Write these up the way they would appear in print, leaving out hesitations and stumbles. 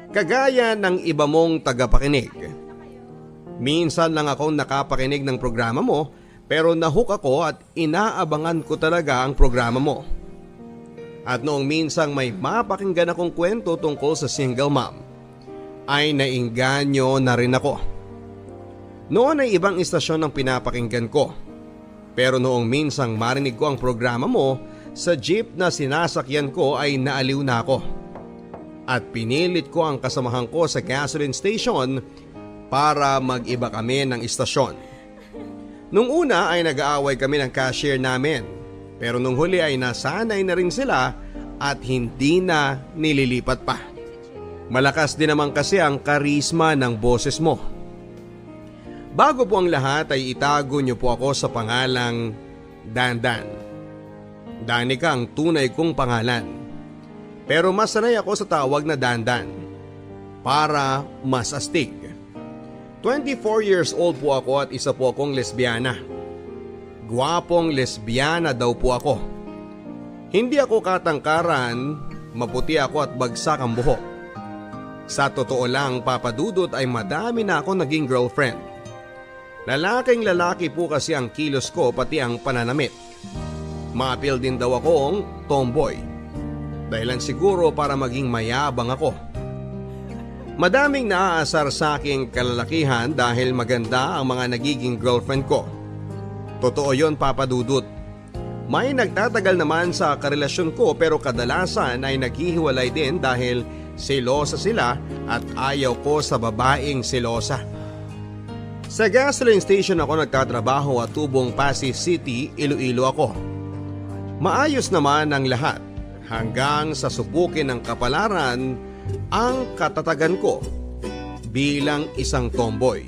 Kagaya ng iba mong tagapakinig, minsan lang akong nakapakinig ng programa mo pero nahook ako at inaabangan ko talaga ang programa mo. At noong minsang may mapakinggan akong kwento tungkol sa single mom, ay nainganyo na rin ako. Noon ay ibang istasyon ang pinapakinggan ko. Pero noong minsang marinig ko ang programa mo, sa jeep na sinasakyan ko ay naaliw na ako. At pinilit ko ang kasamahan ko sa gasoline station para mag-iba kami ng istasyon. Nung una ay nag-aaway kami ng cashier namin, pero nung huli ay nasanay na rin sila at hindi na nililipat pa. Malakas din naman kasi ang karisma ng boses mo. Bago po ang lahat ay itago niyo po ako sa pangalang Dandan. Danica ang tunay kong pangalan. Pero mas sanay ako sa tawag na Dandan para mas astig. 24 years old po ako at isa po akong lesbiana. Gwapong lesbiana daw po ako. Hindi ako katangkaran, maputi ako at bagsak ang buhok. Sa totoo lang, Papa Dudut, ay madami na ako naging girlfriend. Lalaking lalaki po kasi ang kilos ko pati ang pananamit. Ma-appeal din daw akong tomboy. Dahilan siguro para maging mayabang ako. Madaming naaasar sa aking kalalakihan dahil maganda ang mga nagiging girlfriend ko. Totoo yon, Papa Dudut. May nagtatagal naman sa karelasyon ko pero kadalasan ay naghihiwalay din dahil selosa sila at ayaw ko sa babaeng selosa. Sa gasoline station ako nagtatrabaho at tubong Pasig City, Iloilo ako. Maayos naman ang lahat. Hanggang sa subukin ng kapalaran ang katatagan ko bilang isang tomboy.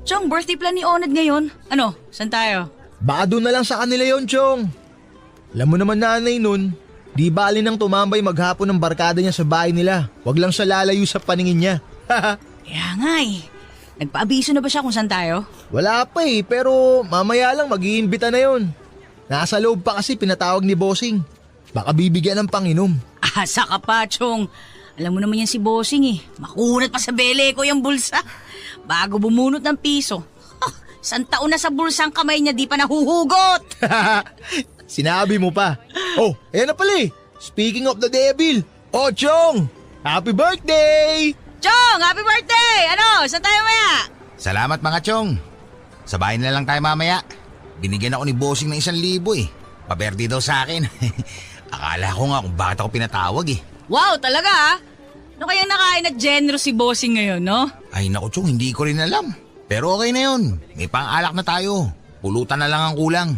Chong, birthday plan ni Onad ngayon. Ano, saan tayo? Baka doon na lang sa kanila yon, Chong. Alam mo naman nanay nun, di bali nang tumambay maghapon ng barkada niya sa bahay nila. Wag lang siya lalayo sa paningin niya. Kaya nga eh. Nagpaabiso na ba siya kung saan tayo? Wala pa eh, pero mamaya lang mag-iimbita na yon. Nasa loob pa kasi pinatawag ni Bossing. Baka bibigyan ng panginom. Asa ka pa, Chong. Alam mo naman yan si Bossing eh. Makunat pa sa bele ko yung bulsa. Bago bumunot ng piso. Isang taon na sa bulsa ang kamay niya, di pa nahuhugot. Sinabi mo pa. Oh, ayan na pala eh. Speaking of the devil. Oh, Chong! Happy birthday! Chong, happy birthday! Ano, saan tayo maya? Salamat mga Chong. Sa bahay na lang tayo mamaya. Binigyan ako ni Bossing ng 1,000 eh. Paberde daw sa akin. Akala ko nga kung bakit ako pinatawag eh. Wow, talaga ah. Ano kayang nakain at generous si Bossing ngayon, no? Ay naku Chong, hindi ko rin alam. Pero okay na yun. May pang-alak na tayo. Pulutan na lang ang kulang.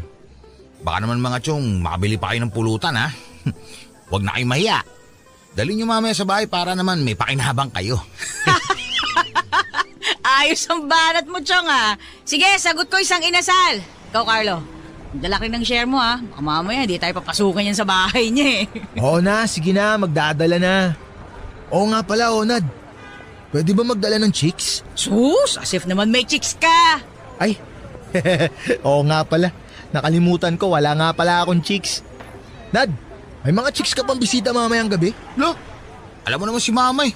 Baka naman mga Chong, makabili pa kayo ng pulutan ha. Huwag na kayong mahiya. Dali nyo mamaya sa bahay para naman may pakinabang kayo. Ayos ang banat mo, Chong ah. Sige, sagot ko isang inasal. Ikaw, Carlo. Dala rin ng share mo ha. Baka mamaya di tayo papasukan yan sa bahay niya eh. Oo na, sige na, magdadala na. Oo nga pala, Onad. Pwede ba magdala ng chicks? Sus, as if naman may chicks ka. Ay, oo nga pala. Nakalimutan ko, wala nga pala akong chicks. Nad, may mga chicks ka pang bisita mamayang gabi? Lo, alam mo naman si mama eh.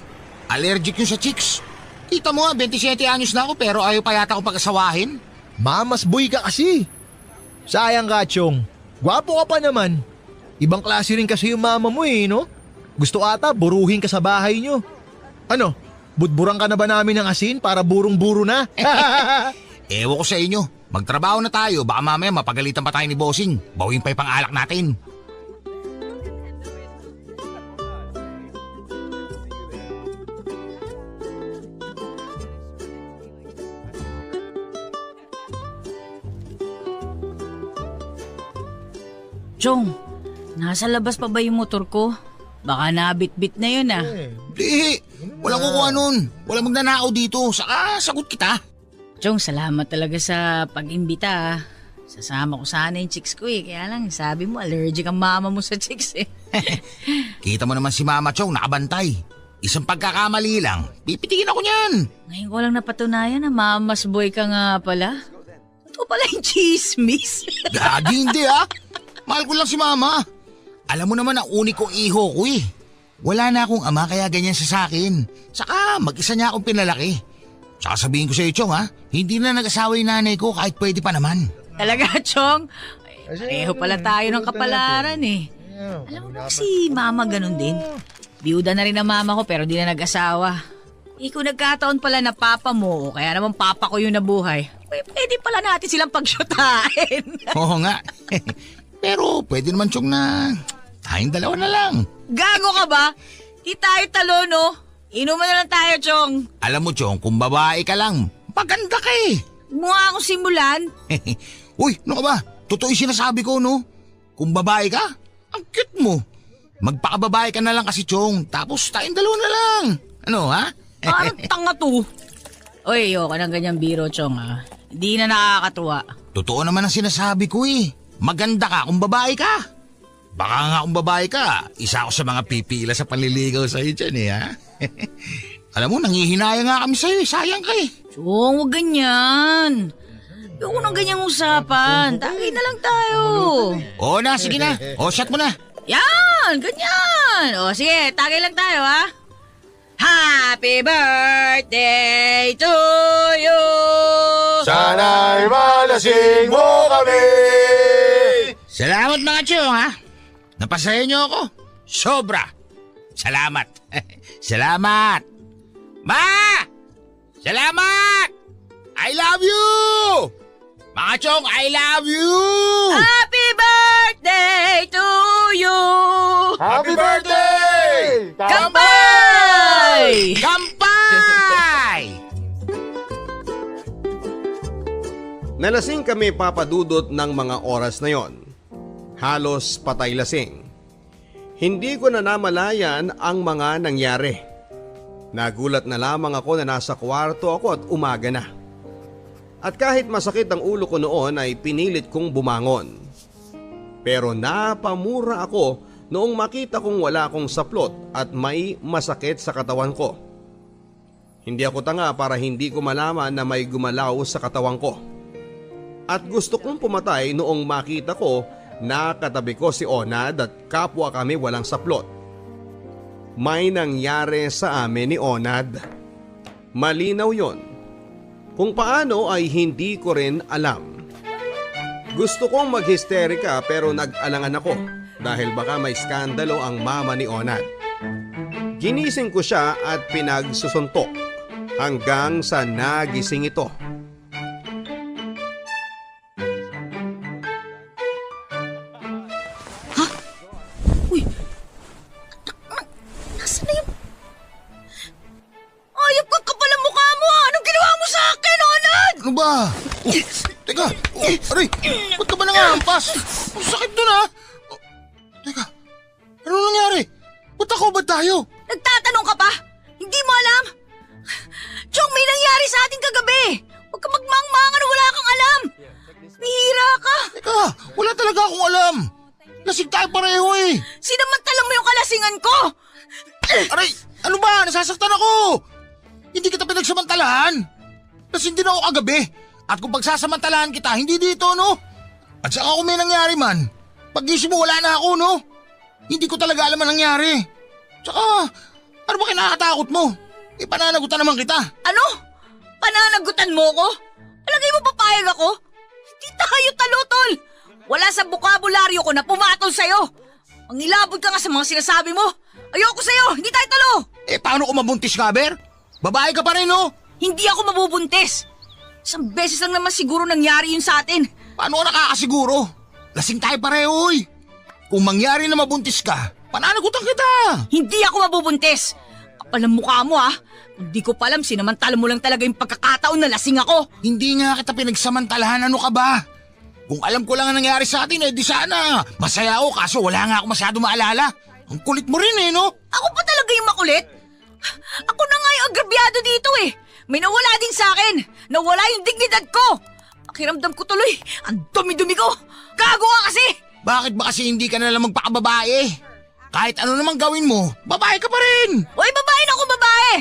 Allergic yun sa chicks. Kita mo nga, 27 anyos na ako pero ayaw pa yata ako pag-asawahin. Mamas boy ka kasi. Sayang ka, Chong. Gwapo ka pa naman. Ibang klase rin kasi yung mama mo eh, no? Gusto ata buruhin ka sa bahay nyo. Ano, budburang ka na ba namin ng asin para burong-buro na? Ewan ko sa inyo. Magtrabaho na tayo. Baka mamaya mapagalitan pa tayo ni Bossing. Bawin pa yung pang-alak natin. Chong, nasa labas pa ba yung motor ko? Baka nabit-bit na yun ah. Di, walang kukuha nun. Walang magnanakaw dito. Saka sagot kita. Chong, salamat talaga sa pag-imbita ah. Sasama ko sana yung chicks ko eh. Kaya lang, sabi mo allergic ang mama mo sa chicks eh. Kita mo naman si Mama Chong nakabantay. Isang pagkakamali lang, pipitikin ako niyan. Ngayon ko lang napatunayan na mamas boy ka nga pala. Ito pala yung chismis. Gagi, hindi Mahal ko lang si mama. Alam mo naman ang unikong iho ko Wala na akong ama kaya ganyan siya sa akin. Saka mag-isa niya akong pinalaki. Saka sabihin ko sa iyo, Chong hindi na nag-asawa yung nanay ko kahit pwede pa naman. Talaga, Chong? Pareho pala tayo ng kapalaran Alam mo ba si mama ganun din? Biyuda na rin ang mama ko pero di na nag-asawa. Kung nagkataon pala na papa mo, kaya naman papa ko yung nabuhay, pwede pala natin silang pagsyutain. Oo nga. Pero pwede naman, Chong, na tayong dalawa na lang. Gago ka ba? Di tayo talo, no? Inuman na lang tayo, Chong. Alam mo, Chong, kung babae ka lang, maganda ka Mukha akong simulan. Uy, ano ka ba? Totoo yung sinasabi ko, no? Kung babae ka, ang cute mo. Magpakababae ka na lang kasi, Chong. Tapos tayong dalawa na lang. Ano, ha? Parang tanga to. Uy, ayoko ng ganyang biro, Chong, Hindi na nakakatuwa. Totoo naman ang sinasabi ko Maganda ka kung babae ka. Baka nga kung babae ka, isa ako sa mga pipila sa panliligaw sa'yo dyan ha? Alam mo, nangihinaya nga kami sa'yo sayang ka Chong, huwag ganyan. Ayoko ng ganyang usapan. Tagay na lang tayo. Oo na, sige na. Shot mo na. Yan, ganyan. Sige, tagay lang tayo, Happy birthday to you. Sana'y malasing mo kami. Salamat mga Chong Napasaya niyo ako. Sobra. Salamat. Salamat. Ma! Salamat! I love you! Mga Chong, I love you! Happy birthday to you. Happy birthday! Kampay! Kampay! Nalasing kami papadudot ng mga oras na yon. Halos patay lasing. Hindi ko na namalayan ang mga nangyari. Nagulat na lamang ako na nasa kwarto ako at umaga na. At kahit masakit ang ulo ko noon ay pinilit kong bumangon. Pero napamura ako noong makita kong wala akong saplot at may masakit sa katawan ko. Hindi ako tanga para hindi ko malaman na may gumalaw sa katawan ko. At gusto kong pumatay noong makita ko na katabi ko si Onad at kapwa kami walang saplot. May nangyari sa amin ni Onad. Malinaw yon. Kung paano ay hindi ko rin alam. Gusto kong maghisterika pero nag-alangan ako dahil baka may skandalo ang mama ni Onad. Ginising ko siya at pinagsusuntok hanggang sa nagising ito. Nasaan na yung... Ayop ka kapal ang mukha mo! Anong ginawa mo sa akin, Onad? Ano ba? Teka! Aray! Ba't ka ba nangahampas? Ang sakit dun Teka! Ano nangyari? Ba't ako ba tayo? Nagtatanong ka pa? Hindi mo alam? Chong, may nangyari sa atin kagabi! Huwag ka magmangmangan na wala kang alam! Bihira ka! Teka! Wala talaga akong alam! Lasing tayo pareho Sinamantalang mo yung kalasingan ko! Aray! Ano ba? Nasasaktan ako! Hindi kita pinagsamantalahan! Lasing din ako kagabi! At kung pagsasamantalahan kita, hindi dito, no? At saka kung may nangyari man, pag-isip mo wala na ako, no? Hindi ko talaga alam ang nangyari. Tsaka, ano ba kinakatakot mo? Pananagutan naman kita. Ano? Pananagutan mo ko? Alagay mo papayag ako? Hindi tayo talutol! Wala sa bukabularyo ko na pumatol sa'yo! Ang nilabog ka nga sa mga sinasabi mo! Ayoko sa'yo! Hindi tayo talo! Paano kung mabuntis ka, Ber? Babae ka pa rin, no? Hindi ako mabubuntis! Isang beses lang naman siguro nangyari yun sa atin. Paano ka nakakasiguro? Lasing tayo pareho, Kung mangyari na mabuntis ka, pananagutan kita! Hindi ako mabubuntis! Kapal ang mukha mo, Hindi ko pa alam, sinamantala mo lang talaga yung pagkakataon na lasing ako. Hindi nga kita pinagsamantalahan, ano ka ba? Kung alam ko lang ang nangyari sa atin, di sana. Masaya ako kaso wala nga ako masyado maalala. Ang kulit mo rin, no? Ako pa talaga yung makulit? Ako na nga yung agrabyado dito, May nawala din sa akin. Nawala yung dignidad ko. Pakiramdam ko tuloy, ang dumi-dumi ko. Gago ka kasi! Bakit ba kasi hindi ka na lang magpakababae? Kahit ano namang gawin mo, babae ka pa rin! Oy, babae na akong babae!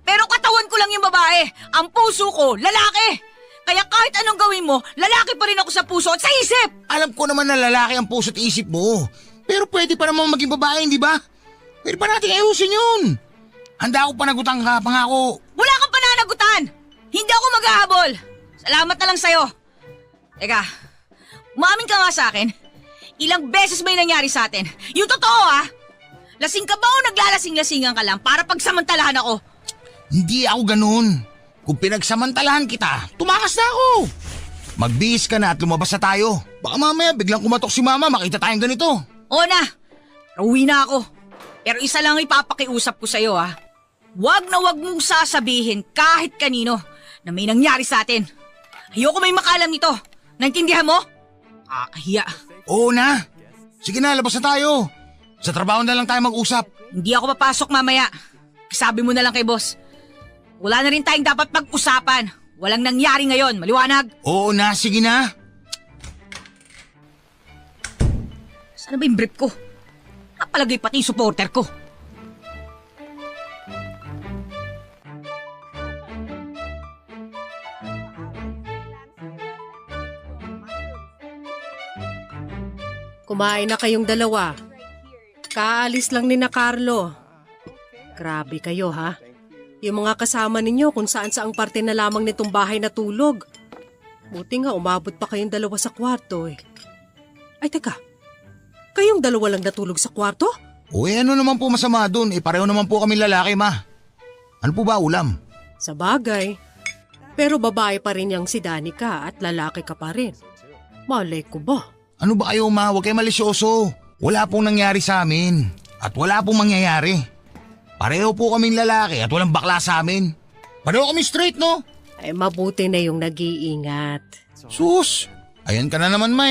Pero katawan ko lang yung babae. Ang puso ko, lalaki. Kaya kahit anong gawin mo, lalaki pa rin ako sa puso at sa isip. Alam ko naman na lalaki ang puso't isip mo. Pero pwede pa naman maging babae, hindi ba? Pwede pa natin ayusin yun. Handa ako panagutan ka, pangako. Wala kang pananagutan. Hindi ako maghahabol. Salamat na lang sa'yo. Teka, umamin ka nga sa akin. Ilang beses ba yung nangyari sa atin? Yung totoo lasing ka ba o naglalasing-lasingan ka lang para pagsamantalahan ako? Hindi ako ganun. Kung pinagsamantalahan kita, tumakas na ako. Magbihis ka na at lumabas na tayo. Baka mamaya biglang kumatok si mama, makita tayong ganito. Oo na, uwi na ako. Pero isa lang ipapakiusap ko sa'yo Huwag na huwag mong sasabihin kahit kanino na may nangyari sa atin. Ayoko may makalam nito. Naintindihan mo? Kakahiya. Oo na. Sige na, labas na tayo. Sa trabaho na lang tayo mag-usap. Hindi ako papasok mamaya. Sabi mo na lang kay boss. Wala na rin tayong dapat pag-usapan. Walang nangyari ngayon, maliwanag. Oo na, sige na. Saan ba yung brief ko? Napalagay pati yung supporter ko. Kumain na kayong dalawa. Kaalis lang ni na Carlo. Grabe kayo ha. Yung mga kasama ninyo kung saan-saang parte na lamang nitong bahay natulog. Buti nga umabot pa kayong dalawa sa kwarto Ay teka, kayong dalawa lang natulog sa kwarto? Uy, ano naman po masama dun? Pareho naman po kami lalaki, ma. Ano po ba ulam? Sa bagay. Pero babae pa rin yang si Danica at lalaki ka pa rin. Malay ko ba? Ano ba kayo, ma? Huwag kayo malisyoso. Wala pong nangyari sa amin. At wala pong mangyayari. Pareho po kaming lalaki at walang bakla sa amin. Pareho kami straight, no? Ay mabuti na yung nag-iingat. Sus! Ayan ka na naman, ma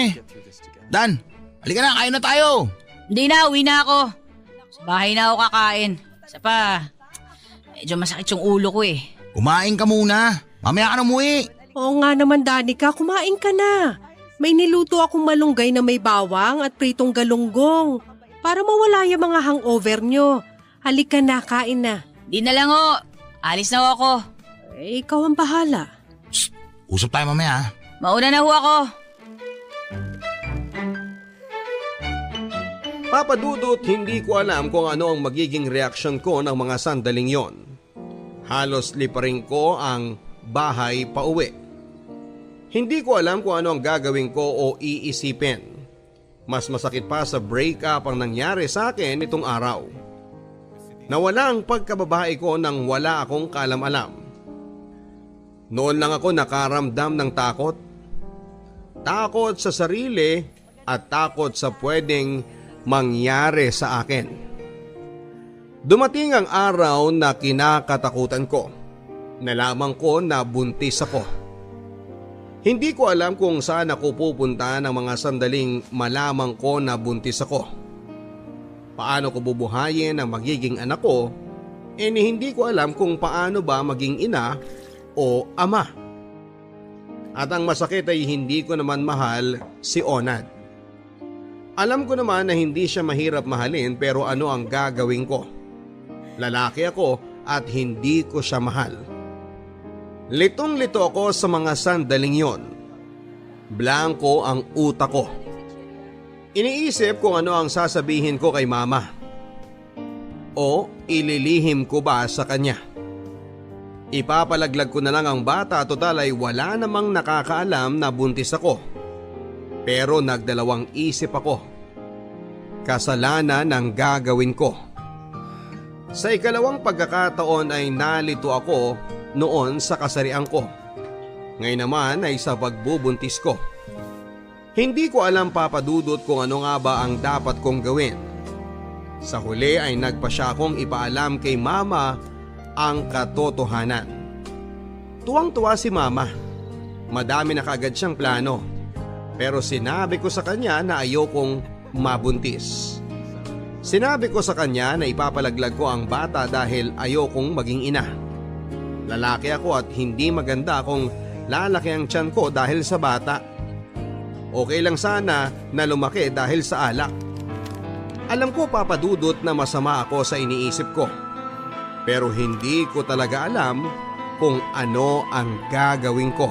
Dan, halika na, kain na tayo. Hindi na, uwi na ako. Sa bahay na ako kakain. Isa pa, medyo masakit yung ulo ko Kumain ka muna. Mamaya ka na umuwi. Oo nga naman Danica, kumain ka na. May niluto akong malunggay na may bawang at pritong galunggong. Para mawala yung mga hangover nyo. Halika na, kain na. Di na lang alis na ako. Ikaw ang bahala. Shh, usap tayo mamaya. Mauna na ako. Papa Dudut, hindi ko alam kung ano ang magiging reaksyon ko ng mga sandaling yon. Halos liparin ko ang bahay pa uwi. Hindi ko alam kung ano ang gagawin ko o iisipin. Mas masakit pa sa breakup ang nangyari sa akin itong araw. Nawala ang pagkababae ko nang wala akong kaalam-alam. Noon lang ako nakaramdam ng takot. Takot sa sarili at takot sa pwedeng mangyari sa akin. Dumating ang araw na kinakatakutan ko. Nalaman ko na buntis ako. Hindi ko alam kung saan ako pupunta ng mga sandaling malaman ko na buntis ako. Paano ko bubuhayin ang magiging anak ko? Hindi ko alam kung paano ba maging ina o ama. At ang masakit ay hindi ko naman mahal si Onad. Alam ko naman na hindi siya mahirap mahalin pero ano ang gagawin ko? Lalaki ako at hindi ko siya mahal. Litong-lito ako sa mga sandaling yon. Blanko ang utak ko. Iniisip kung ano ang sasabihin ko kay mama. O ililihim ko ba sa kanya? Ipapalaglag ko na lang ang bata, total ay wala namang nakakaalam na buntis ako. Pero nagdalawang isip ako. Kasalanan ang gagawin ko. Sa ikalawang pagkakataon ay nalito ako noon sa kasarian ko. Ngayon naman ay sa pagbubuntis ko. Hindi ko alam, Papa Dudut, kung ano nga ba ang dapat kong gawin. Sa huli ay nagpa siya akong ipaalam kay mama ang katotohanan. Tuwang-tuwa si mama. Madami na kaagad siyang plano. Pero sinabi ko sa kanya na ayokong mabuntis. Sinabi ko sa kanya na ipapalaglag ko ang bata dahil ayokong maging ina. Lalaki ako at hindi maganda kung lalaki ang tiyan ko dahil sa bata. Okay lang sana na lumaki dahil sa alak. Alam ko, Papa Dudut, na masama ako sa iniisip ko. Pero hindi ko talaga alam kung ano ang gagawin ko.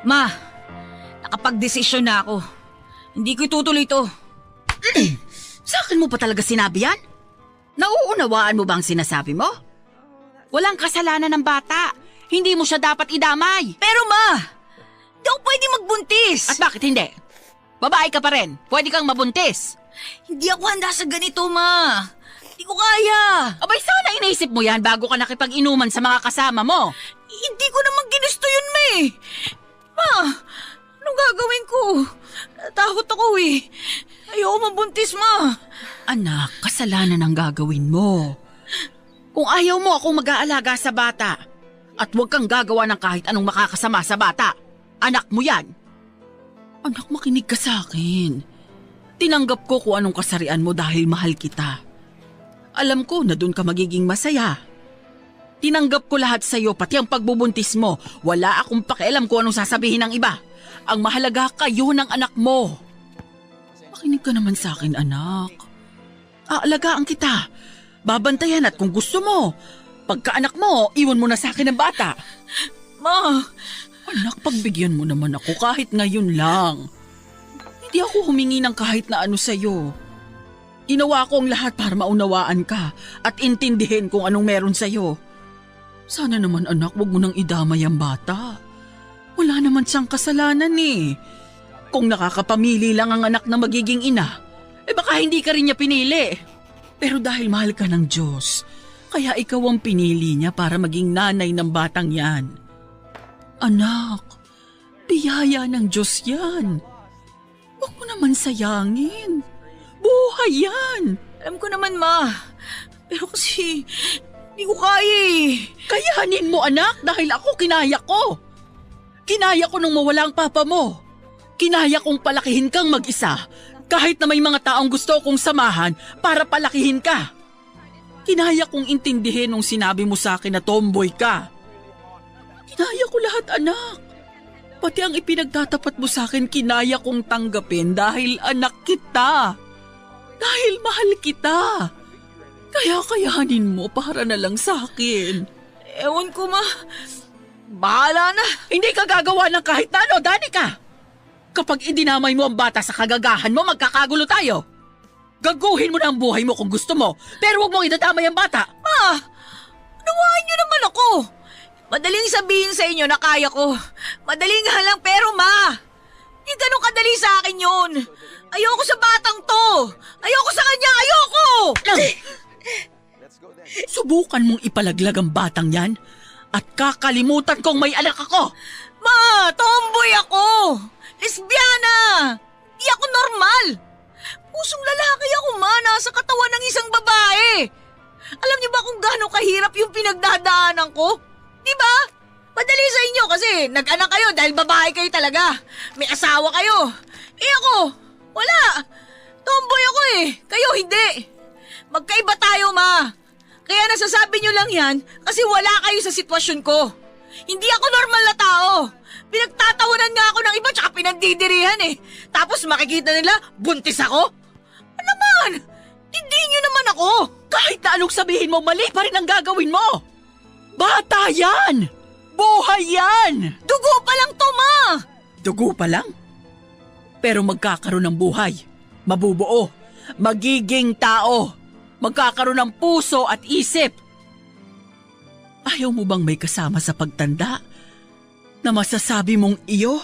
Ma, nakapag-desisyon na ako. Hindi ko itutuloy to. Sa akin mo pa talaga sinabi yan? Nauunawaan mo ba ang sinasabi mo? Walang kasalanan ng bata. Hindi mo siya dapat idamay. Pero ma, di ako pwede magbuntis. At bakit hindi? Babae ka pa rin. Pwede kang mabuntis. Hindi ako handa sa ganito, ma. Hindi ko kaya. Abay, sana inaisip mo yan bago ka nakipag-inuman sa mga kasama mo. Hindi ko naman ginusto yun, ma eh. Ma, anong gagawin ko? Natakot ako eh. Ayoko mabuntis, ma. Anak, kasalanan ang gagawin mo. Kung ayaw mo akong mag-aalaga sa bata, at huwag kang gagawa ng kahit anong makakasama sa bata, anak mo yan. Anak, makinig ka sa akin. Tinanggap ko kung anong kasarian mo dahil mahal kita. Alam ko na doon ka magiging masaya. Tinanggap ko lahat sa'yo, pati ang pagbubuntis mo. Wala akong pakialam kung anong sasabihin ng iba. Ang mahalaga kayo ng anak mo. Makinig ka naman sa akin, anak. Aalagaan kita. Babantayan at kung gusto mo, pagkaanak mo, iwan mo na sa akin ang bata. Ma, Anak, pagbigyan mo naman ako kahit ngayon lang. Hindi ako humingi ng kahit na ano sa'yo. Ginawa ko ang lahat para maunawaan ka at intindihin kung anong meron sa'yo. Sana naman anak, wag mo nang idamay ang bata. Wala naman siyang kasalanan eh. Kung nakakapamili lang ang anak na magiging ina, baka hindi ka rin niya pinili. Pero dahil mahal ka ng Diyos, kaya ikaw ang pinili niya para maging nanay ng batang yan. Anak, biyaya ng Diyos yan. Huwag mo naman sayangin. Buhay yan. alam ko naman, ma. Pero kasi, hindi ko kaya eh. Kayanin mo anak dahil ako kinaya ko. Kinaya ko nung mawala ang papa mo. Kinaya kong palakihin kang mag-isa kahit na may mga taong gusto kong samahan para palakihin ka. Kinaya kong intindihin nung sinabi mo sa akin na tomboy ka. Kinaya ko lahat anak. Pati ang ipinagtatapat mo sa akin kinaya kong tanggapin dahil anak kita. Dahil mahal kita. Kaya kayanin mo para na lang sa akin. Ewan ko, ma. Bahala na. Hindi ka gagawa ng kahit na ano, Danica. Kapag idinamay mo ang bata sa kagagahan mo, magkakagulo tayo. Gaguhin mo na ang buhay mo kung gusto mo, pero huwag mong idadamay ang bata. Ma, nawahan niyo naman ako. Madaling sabihin sa inyo na kaya ko. Madaling nga lang, pero ma, hindi ganun kadali sa akin yun. Ayoko sa batang to. Ayoko sa kanya, ayoko! Subukan mong ipalaglag ang batang yan at kakalimutan kong may anak ako. Ma, tomboy ako. Lesbiana. Di ako normal. Pusong lalaki ako, ma, nasa katawan ng isang babae. Alam niyo ba kung gaano kahirap yung pinagdadaanan ko? Di ba? Madali sa inyo kasi nag-anak kayo dahil babae kayo talaga. May asawa kayo. Eh ako, wala. Tomboy ako eh. Kayo hindi. Magkaiba tayo, ma. Kaya nasasabi niyo lang yan kasi wala kayo sa sitwasyon ko. Hindi ako normal na tao. Pinagtatawanan nga ako ng iba tsaka pinagdidirihan eh. Tapos makikita nila, buntis ako? Ano naman? Tindihin niyo naman ako. Kahit na anong sabihin mo, mali pa rin ang gagawin mo. Bata yan! Buhay yan! Dugo pa lang to, ma! Dugo pa lang? Pero magkakaroon ng buhay. Mabubuo. Magiging tao. Magkakaroon ng puso at isip. Ayaw mo bang may kasama sa pagtanda? Na masasabi mong iyo?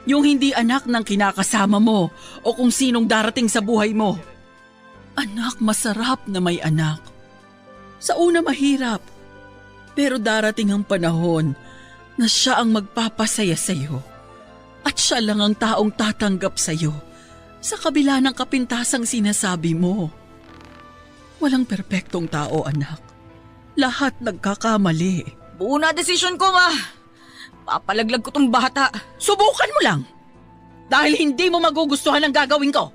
Yung hindi anak ng kinakasama mo o kung sinong darating sa buhay mo. Anak, masarap na may anak. Sa una mahirap. Pero darating ang panahon na siya ang magpapasaya sa iyo. At siya lang ang taong tatanggap sa iyo sa kabila ng kapintasang sinasabi mo. Walang perpektong tao, anak. Lahat nagkakamali. Buo na desisyon ko, ma. Papalaglag ko tong bata. Subukan mo lang. Dahil hindi mo magugustuhan ang gagawin ko.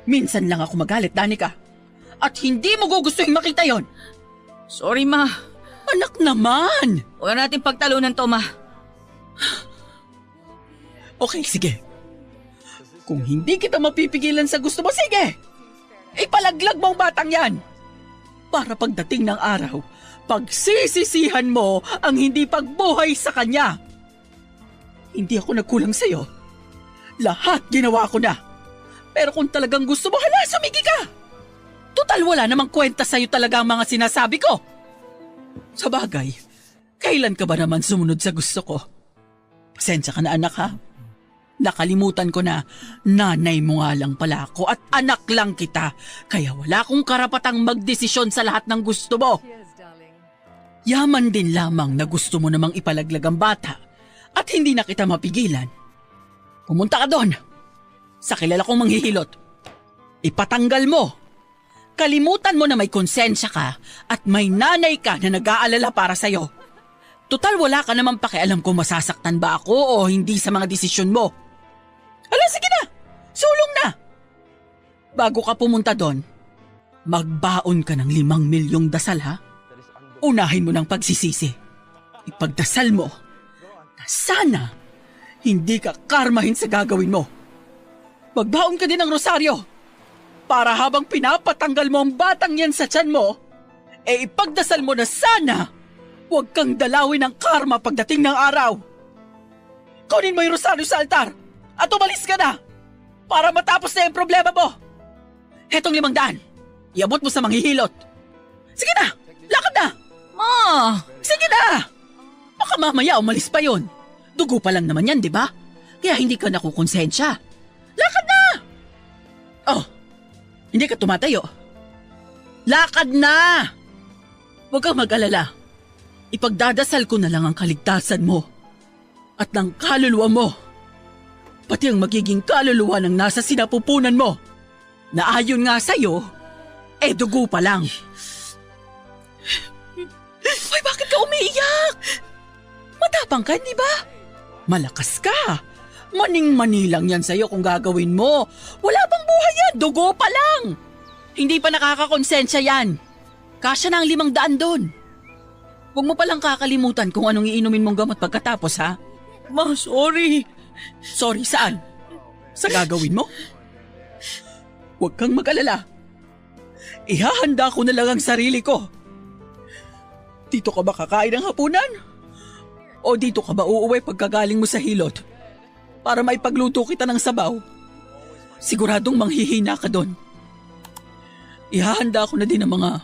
Minsan lang ako magalit, Danica. At hindi mo gugustuhin makita yon. Sorry, ma. Anak naman! Huwag natin pagtalunan to, ma. Okay, sige. Kung hindi kita mapipigilan sa gusto mo, sige! Ipalaglag mo ang batang yan! Para pagdating ng araw, pagsisisihan mo ang hindi pagbuhay sa kanya. Hindi ako nagkulang sa'yo. Lahat ginawa ko na. Pero kung talagang gusto mo, hala, sumigi ka! Total wala namang kwenta sa'yo talaga ang mga sinasabi ko. Sa bagay, kailan ka ba naman sumunod sa gusto ko? Pasensya ka na anak ha. Nakalimutan ko na nanay mo nga lang pala ako at anak lang kita. Kaya wala akong karapatang magdesisyon sa lahat ng gusto mo. Yaman din lamang na gusto mo namang ipalaglag ang bata at hindi na kita mapigilan. Pumunta ka doon sa kilala kong manghihilot. Ipatanggal mo. Kalimutan mo na may konsensya ka at may nanay ka na nag-aalala para sa'yo. Total wala ka naman pakialam kung masasaktan ba ako o hindi sa mga desisyon mo. Hala, sige na! Sulong na! Bago ka pumunta doon, magbaon ka ng 5 milyong dasal ha? Unahin mo ng pagsisisi. Ipagdasal mo na sana hindi ka karmahin sa gagawin mo. Magbaon ka din ng rosaryo para habang pinapatanggal mo ang batang yan sa tiyan mo, ipagdasal mo na sana huwag kang dalawin ng karma pagdating ng araw. Kunin mo yung rosaryo sa altar at umalis ka na para matapos na yung problema mo. Hetong 500, iabot mo sa manghihilot. Sige na, lakad na. Ma! Sige na. Baka mamaya umalis pa yon. Dugo pa lang naman yan, di ba? Kaya hindi ka nakukonsensya. Lakad na! Oh, hindi ka tumatayo. Lakad na! Huwag kang mag-alala. Ipagdadasal ko na lang ang kaligtasan mo at ng kaluluwa mo. Pati ang magiging kaluluwa ng nasa sinapupunan mo na ayon nga sa'yo, dugo pa lang. Ay, bakit ka umiiyak? Matapang ka, di ba? Malakas ka. Maning-mani lang yan sa'yo kung gagawin mo. Wala pang buhay yan, dugo pa lang. Hindi pa nakakakonsensya yan. Kasya na ang 500 doon. Huwag mo palang kakalimutan kung anong iinumin mong gamot pagkatapos, ha? Ma, sorry. Sorry saan? Sa gagawin mo? Huwag kang mag-alala. Ihahanda ko na lang ang sarili ko. Dito ka ba kakain ng hapunan? O dito ka ba uuwi pagkagaling mo sa hilot? Para maipagluto kita ng sabaw? Siguradong manghihina ka doon. Ihahanda ko na din ang mga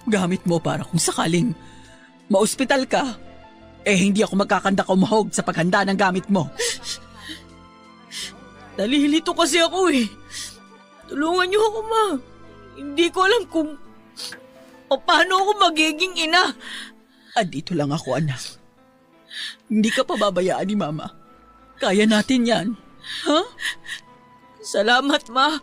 gamit mo para kung sakaling maospital ka, hindi ako magkakanda kumahog sa paghanda ng gamit mo. Nalilito kasi ako eh. Tulungan niyo ako, ma. Hindi ko alam kung paano ako magiging ina. Andito lang ako, anak. Hindi ka pababayaan ni Mama. Kaya natin yan. Ha? Salamat, ma.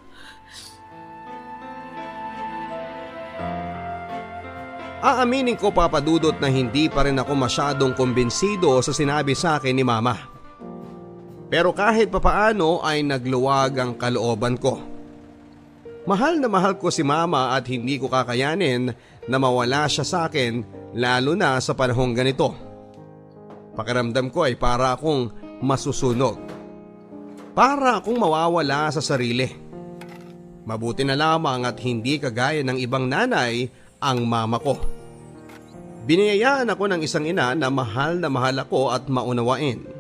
Aaminin ko, Papa Dudut, na hindi pa rin ako masyadong kumbinsido sa sinabi sa akin ni Mama. Pero kahit papaano ay nagluwag ang kalooban ko. Mahal na mahal ko si Mama at hindi ko kakayanin na mawala siya sa akin, lalo na sa panahong ganito. Pakiramdam ko ay para akong masusunog. Para akong mawawala sa sarili. Mabuti na lamang at hindi kagaya ng ibang nanay ang mama ko. Biniyayaan ako ng isang ina na mahal ako at maunawain.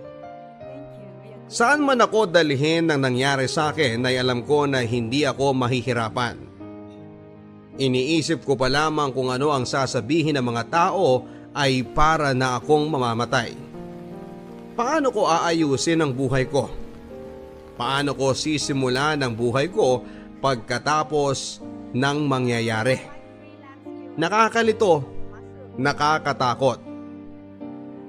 Saan man ako dalhin ng nangyari sa akin ay alam ko na hindi ako mahihirapan. Iniisip ko pa lamang kung ano ang sasabihin ng mga tao ay para na akong mamamatay. Paano ko aayusin ang buhay ko? Paano ko sisimulan ang buhay ko pagkatapos ng mangyayari? Nakakalito, nakakatakot.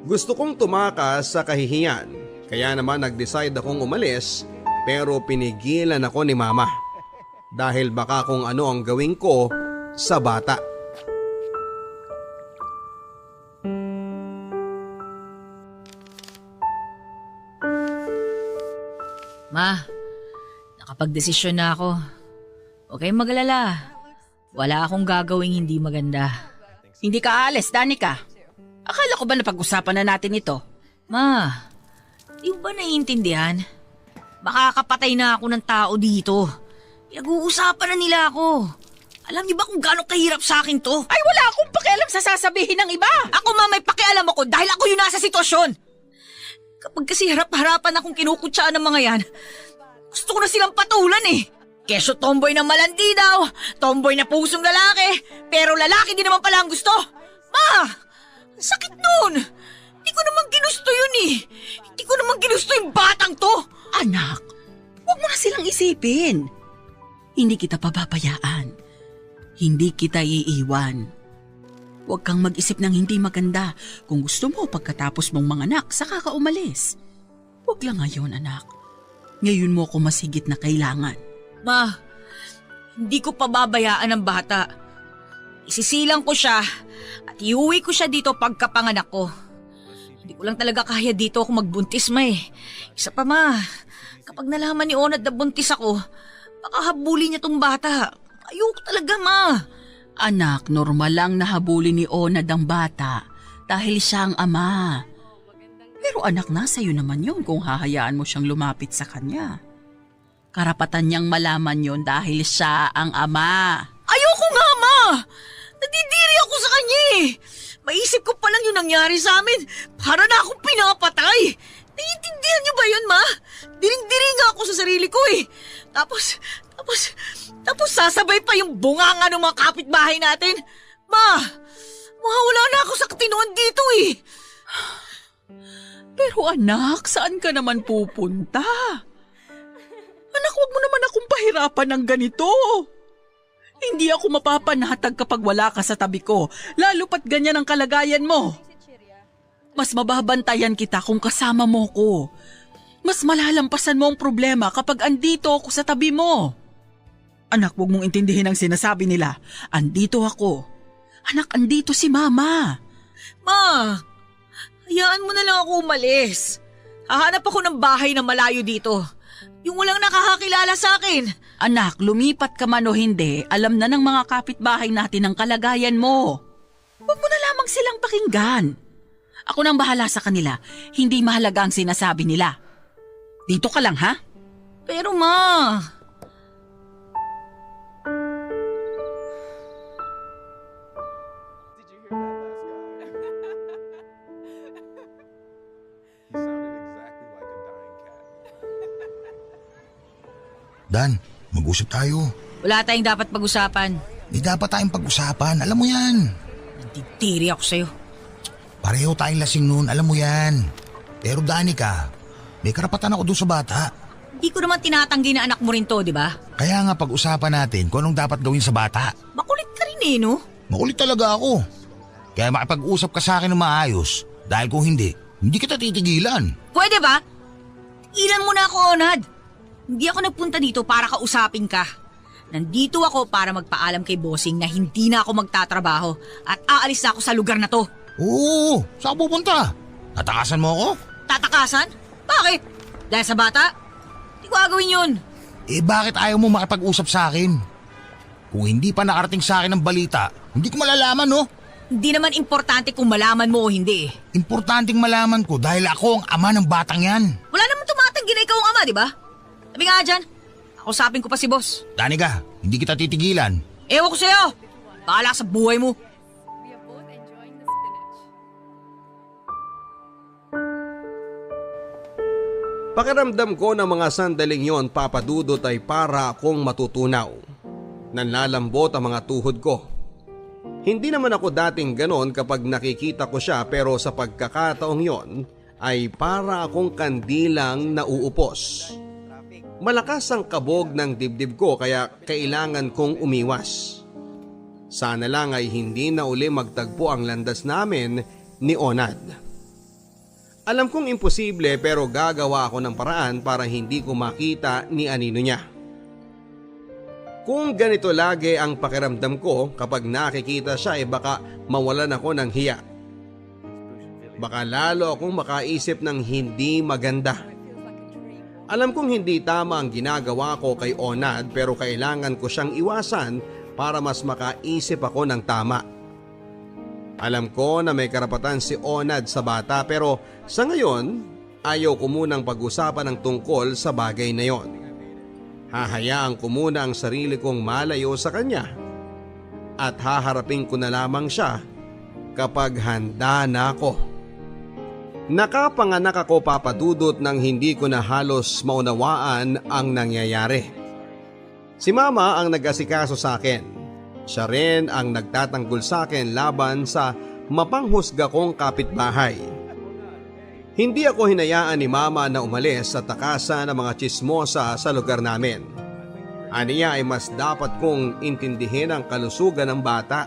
Gusto kong tumakas sa kahihiyan. Kaya naman nag-decide akong umalis, pero pinigilan ako ni Mama dahil baka kung ano ang gawin ko sa bata. Ma, nakapagdesisyon na ako. Huwag kayong mag-alala. Wala akong gagawing hindi maganda. Hindi ka aalis, Danica. Akala ko ba napag-usapan na natin ito? Ma, di mo ba naiintindihan? Makakapatay na ako ng tao dito. Pinag-uusapan na nila ako. Alam niyo ba kung gaano kahirap sa akin to? Ay, wala akong pakialam sa sasabihin ng iba. Ako may pakialam ako dahil ako yung nasa sitwasyon. Kapag kasi harap-harapan akong kinukutsaan ng mga yan, gusto ko na silang patulan eh. Keso tomboy na malandi daw, tomboy na pusong lalaki, pero lalaki din naman pala ang gusto. Ma, ang sakit nun. Hindi ko naman ginusto yun eh. Hindi ko naman ginusto yung batang to. Anak, huwag mo na silang isipin. Hindi kita pababayaan. Hindi kita iiwan. Huwag kang mag-isip ng hindi maganda. Kung gusto mo pagkatapos mong manganak, saka ka umalis. Huwag lang ngayon, anak. Ngayon mo ako mas higit na kailangan. Ma, hindi ko pababayaan ang bata. Isisilang ko siya at iuwi ko siya dito pagkapanganak ko. Hindi ko lang talaga kaya dito ako magbuntis, ma eh. Isa pa, ma, kapag nalaman ni Onad na buntis ako, baka habulin niya tong bata. Ayoko talaga, ma. Anak, normal lang nahabulin ni Onad ang bata dahil siya ang ama. Pero anak, nasa iyo naman yun kung hahayaan mo siyang lumapit sa kanya. Karapatan niyang malaman yun dahil siya ang ama. Ayoko nga, ma. Nadidiri ako sa kanya eh. Maisip ko pa lang yung nangyari sa amin. Para na akong pinapatay. Naiintindihan niyo ba yun, ma? Diring-diri nga ako sa sarili ko eh. Tapos sasabay pa yung bunganga ng mga kapitbahay natin. Ma, mawawala na ako sa katinoan dito eh. Pero anak, saan ka naman pupunta? Anak, huwag mo naman akong pahirapan ng ganito. Hindi ako mapapanatag kapag wala ka sa tabi ko, lalo pat ganyan ang kalagayan mo. Mas mababantayan kita kung kasama mo ko. Mas malalampasan mo ang problema kapag andito ako sa tabi mo. Anak, huwag mong intindihin ang sinasabi nila. Andito ako. Anak, andito si Mama. Ma, hayaan mo na lang ako umalis. Hahanap ako ng bahay na malayo dito. Yung walang nakakakilala sa akin. Anak, lumipat ka man o hindi, alam na ng mga kapitbahay natin ang kalagayan mo. Huwag mo na lamang silang pakinggan. Ako nang bahala sa kanila. Hindi mahalaga ang sinasabi nila. Dito ka lang, ha? Pero ma... Dan, mag-usap tayo. Wala tayong dapat pag-usapan. Hindi dapat tayong pag-usapan, alam mo yan. Nandidiri ako sa'yo. Pareho tayong lasing noon, alam mo yan. Pero Danica, may karapatan ako doon sa bata. Hindi ko naman tinatanggi na anak mo rin to, di ba? Kaya nga pag-usapan natin kung anong dapat gawin sa bata. Makulit ka rin eh, no? Makulit talaga ako. Kaya makipag-usap ka sa akin ng maayos. Dahil kung hindi kita titigilan. Pwede ba? Ilan mo na ako, Onad. Hindi ako nagpunta dito para kausapin ka. Nandito ako para magpaalam kay bossing na hindi na ako magtatrabaho at aalis na ako sa lugar na to. Oo, saan ka pupunta? Tatakasan mo ako? Tatakasan? Bakit? Dahil sa bata? Hindi ko gagawin yun. Eh bakit ayaw mo makipag-usap sa akin? Kung hindi pa nakarating sa akin ang balita, hindi ko malalaman, no? Hindi naman importante kung malaman mo o hindi eh. Importanteng malaman ko dahil ako ang ama ng batang yan. Wala naman tumatanggi na ikaw ang ama, di ba? Sabi nga dyan, kausapin ko pa si boss. Danica, hindi kita titigilan. Ewan ko sa'yo. Bahala ka sa buhay mo. Pakiramdam ko na mga sandaling yon, Papa Dudut, ay para akong matutunaw. Nanlalambot ang mga tuhod ko. Hindi naman ako dating ganon kapag nakikita ko siya, pero sa pagkakataong yon ay para akong kandilang nauupos. Malakas ang kabog ng dibdib ko kaya kailangan kong umiwas. Sana lang ay hindi na uli magtagpo ang landas namin ni Onad. Alam kong imposible pero gagawa ako ng paraan para hindi ko makita ni anino niya. Kung ganito lagi ang pakiramdam ko kapag nakikita siya, baka mawalan ako ng hiya. Baka lalo akong makaisip ng hindi maganda. Alam kong hindi tama ang ginagawa ko kay Onad pero kailangan ko siyang iwasan para mas makaisip ako ng tama. Alam ko na may karapatan si Onad sa bata pero sa ngayon ayaw ko munang pag-usapan ng tungkol sa bagay na yon. Hahayaan ko muna ang sarili kong malayo sa kanya at haharapin ko na lamang siya kapag handa na ako. Nakapanganak ako, Papa Dudut, nang hindi ko na halos maunawaan ang nangyayari. Si Mama ang nag-asikaso sa akin. Siya rin ang nagtatanggol sa akin laban sa mapanghusga kong kapitbahay. Hindi ako hinayaan ni Mama na umalis sa takasan ng mga tsismosa sa lugar namin. Aniya ay mas dapat kong intindihin ang kalusugan ng bata.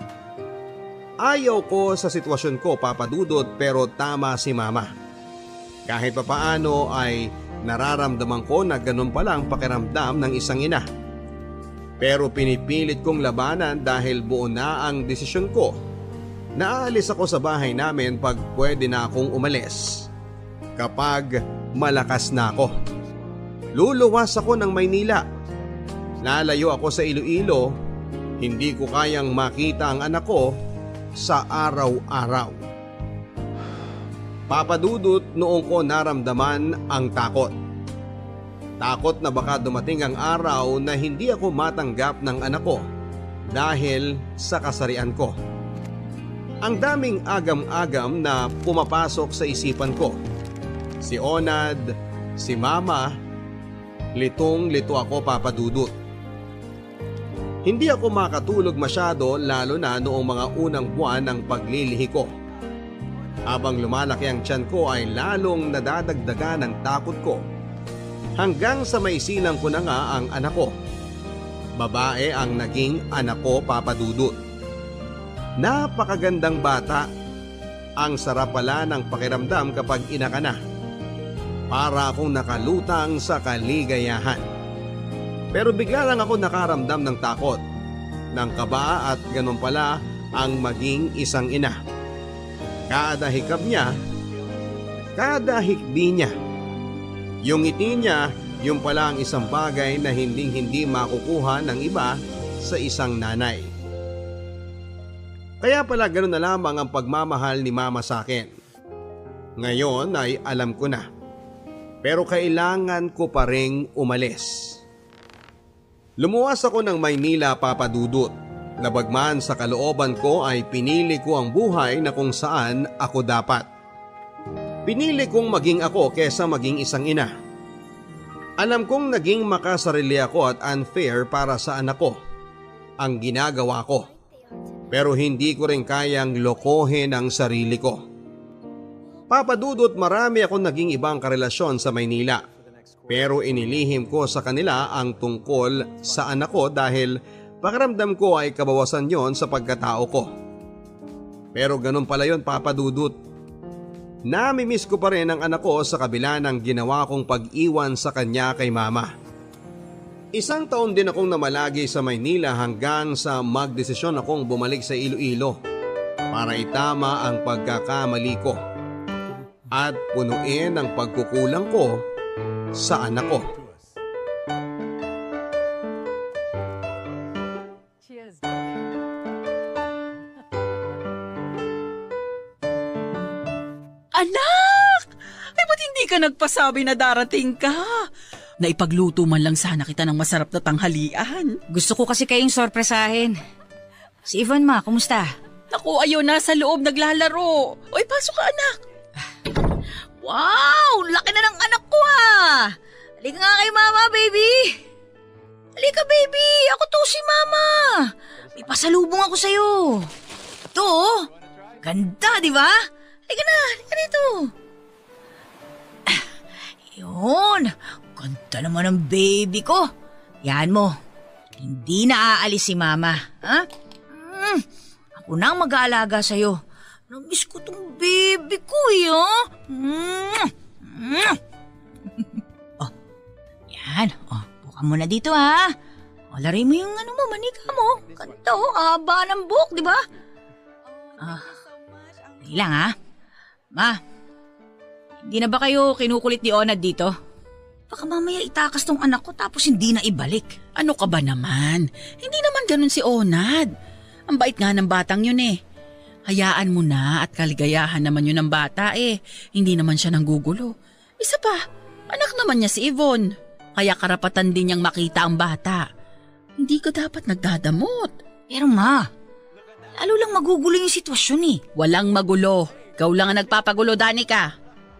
Ayaw ko sa sitwasyon ko, Papa Dudut, pero tama si Mama. Kahit papaano ay nararamdaman ko na ganun pala ang pakiramdam ng isang ina. Pero pinipilit kong labanan dahil buo na ang desisyon ko. Naalis ako sa bahay namin pag pwede na akong umalis. Kapag malakas na ako. Luluwas ako ng Maynila. Lalayo ako sa Iloilo. Hindi ko kayang makita ang anak ko sa araw-araw. Papa Dudut, noong ko naramdaman ang takot. Takot na baka dumating ang araw na hindi ako matanggap ng anak ko dahil sa kasarian ko. Ang daming agam-agam na pumapasok sa isipan ko. Si Onad, si Mama, litong-lito ako, Papa Dudut. Hindi ako makatulog masyado, lalo na noong mga unang buwan ng paglilihi ko. Habang lumalaki ang tiyan ko ay lalong nadadagdagan ng takot ko. Hanggang sa maisilang ko na nga ang anak ko. Babae ang naging anak ko, Papa Dudut. Napakagandang bata. Ang sarap pala ng pakiramdam kapag ina ka na. Para akong nakalutang sa kaligayahan. Pero bigla lang ako nakaramdam ng takot, ng kaba, at ganun pala ang maging isang ina. Kada hikab niya, kada hikbi niya, yung ngiti niya, yung pala ang isang bagay na hindi makukuha ng iba sa isang nanay. Kaya pala ganun na lamang ang pagmamahal ni Mama sa akin. Ngayon ay alam ko na. Pero kailangan ko pa ring umalis. Lumuwas ako ng Maynila, Papa Dudut. Nabagman sa kalooban ko ay pinili ko ang buhay na kung saan ako dapat. Pinili kong maging ako kesa maging isang ina. Alam kong naging makasarili ako at unfair para sa anak ko ang ginagawa ko. Pero hindi ko rin kayang lokohin ang sarili ko. Papa Dudut, marami akong naging ibang karelasyon sa Maynila. Pero inilihim ko sa kanila ang tungkol sa anak ko dahil pakiramdam ko ay kabawasan yon sa pagkatao ko. Pero ganun pala yon, Papa Dudut. Namimiss ko pa rin ang anak ko sa kabila ng ginawa kong pag-iwan sa kanya kay Mama. Isang taon din akong namalagi sa Maynila hanggang sa magdesisyon akong bumalik sa Iloilo para itama ang pagkakamali ko at punuin ang pagkukulang ko sa anak ko. Anak! Ay, ba't hindi ka nagpasabi na darating ka? Naipagluto man lang sana kita ng masarap na tanghalian. Gusto ko kasi kayong sorpresahin. Si Ivan, ma, kumusta? Naku, ayaw na sa loob naglalaro. Oy, pasok ka, anak. Wow! Laki na ng anak ko Halika nga kay Mama, baby! Halika, baby! Ako to si Mama! May pasalubong ako sa'yo. Ito, ganda, di ba? Halika dito. Yun, ganda naman ng baby ko. Yan mo, hindi na aalis si Mama. Ha? Ako na ang mag-aalaga sa'yo. Namiss ko tong baby ko, Oh, yan. Oh, buka mo na dito, ha? O, lari mo yung manika mo. Ganda, haba ng buhok, di ba? Hindi lang, ha? Ma, hindi na ba kayo kinukulit ni Onad dito? Baka mamaya itakas tong anak ko tapos hindi na ibalik. Ano ka ba naman? Hindi naman ganun si Onad. Ang bait nga ng batang yun eh. Hayaan mo na at kaligayahan naman yun ng bata eh. Hindi naman siya nanggugulo. Isa pa, anak naman niya si Yvonne. Kaya karapatan din niyang makita ang bata. Hindi ka dapat nagdadamot. Pero ma, lalo lang magugulo yung sitwasyon eh. Walang magulo. Ikaw lang ang nagpapagulo, Danica.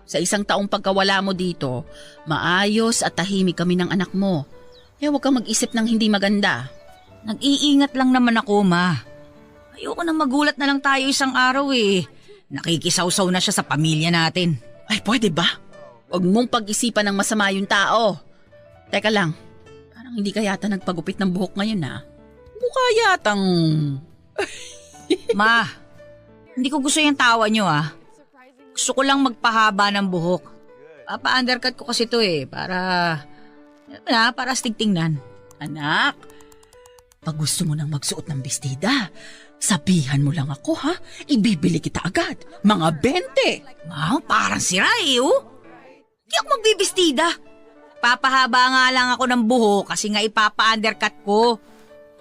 Sa isang taong pagkawala mo dito, maayos at tahimik kami ng anak mo. Kaya huwag kang mag-isip ng hindi maganda. Nag-iingat lang naman ako, ma. Ayoko nang magulat na lang tayo isang araw eh. Nakikisawsaw na siya sa pamilya natin. Ay, pwede ba? Huwag mong pag-isipan ng masama yung tao. Teka lang, parang hindi ka yata nagpagupit ng buhok ngayon ha? Mukha yatang... Ma, hindi ko gusto yung tawa nyo ah. Gusto ko lang magpahaba ng buhok. Papa-undercut ko kasi to eh, para astig tingnan. Anak, pag gusto mo nang magsuot ng bestida, sabihan mo lang ako ha, ibibili kita agad. Mga 20. Ma, parang sira eh oh. Hindi ako magbibistida. Papahaba nga lang ako ng buhok kasi nga ipapa-undercut ko.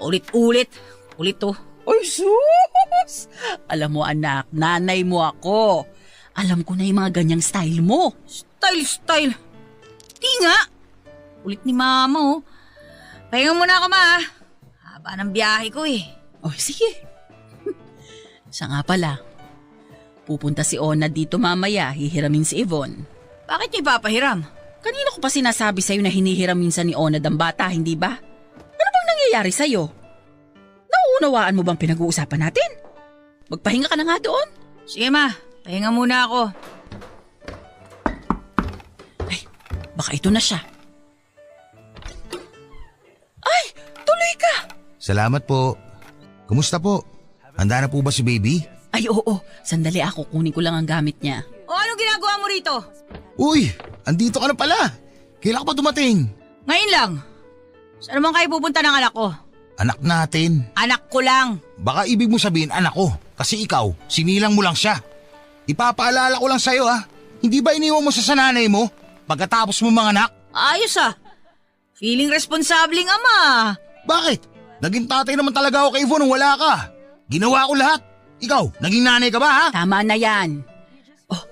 Ulit-ulit. Ulit to. Ay, sus! Alam mo anak, nanay mo ako. Alam ko na yung mga ganyang style mo. Style. Di nga. Ulit ni mama oh. Pahinga muna ako ma. Haba ng biyahe ko eh. Oh, sige. Siya nga pala. Pupunta si Ona dito mamaya, hihiramin si Yvonne. Bakit niya ipapahiram? Kanina ko pa sinasabi sa'yo na hinihiram minsan ni Ona ang bata, hindi ba? Ano bang nangyayari sa'yo? Nauunawaan mo bang pinag-uusapan natin? Magpahinga ka na nga doon. Sige ma, pahinga muna ako. Ay, baka ito na siya. Ay, tuloy ka! Salamat po. Kumusta po? Handa na po ba si baby? Ay, oo. Sandali ako, kunin ko lang ang gamit niya. O anong ginagawa mo rito? Uy, andito ka na pala. Kailan ka pa dumating? Ngayon lang. Saan naman kayo pupunta ng anak ko? Anak natin. Anak ko lang. Baka ibig mo sabihin anak ko. Kasi ikaw, sinilang mo lang siya. Ipapaalala ko lang sa'yo ha. Hindi ba iniwan mo sa nanay mo pagkatapos mo mga anak? Ayos ah. Feeling responsableng ama. Bakit? Naging tatay naman talaga ako kay Yvonne nung wala ka. Ginawa ko lahat. Ikaw, naging nanay ka ba ha? Tama na yan. Oh,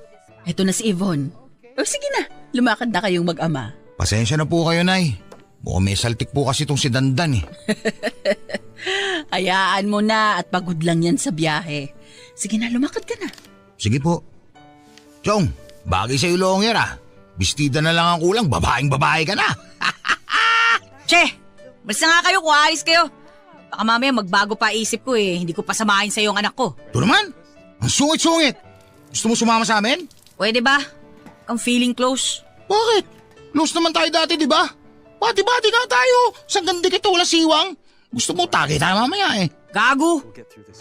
eto na si Yvonne. Oh, sige na. Lumakad na kayong mag-ama. Pasensya na po kayo, Nay. Mukhang may saltik po kasi itong si Dandan eh. Hayaan mo na at pagod lang yan sa biyahe. Sige na, lumakad ka na. Sige po. Chong, bagay sa'yo longer ah. Bestida na lang ang kulang, babaeng-babae ka na. Che, malis na nga kayo kung aalis kayo. Baka mamaya magbago pa isip ko eh. Hindi ko pasamahin sa yung anak ko. Ito naman, ang sungit-sungit. Gusto mo sumama sa amin? Pwede ba? Ang feeling close. Bakit? Close naman tayo dati, di ba? Bati-bati nga tayo. Sa ganda kita wala siwang. Gusto mo tagay tayo mamaya eh. Gago.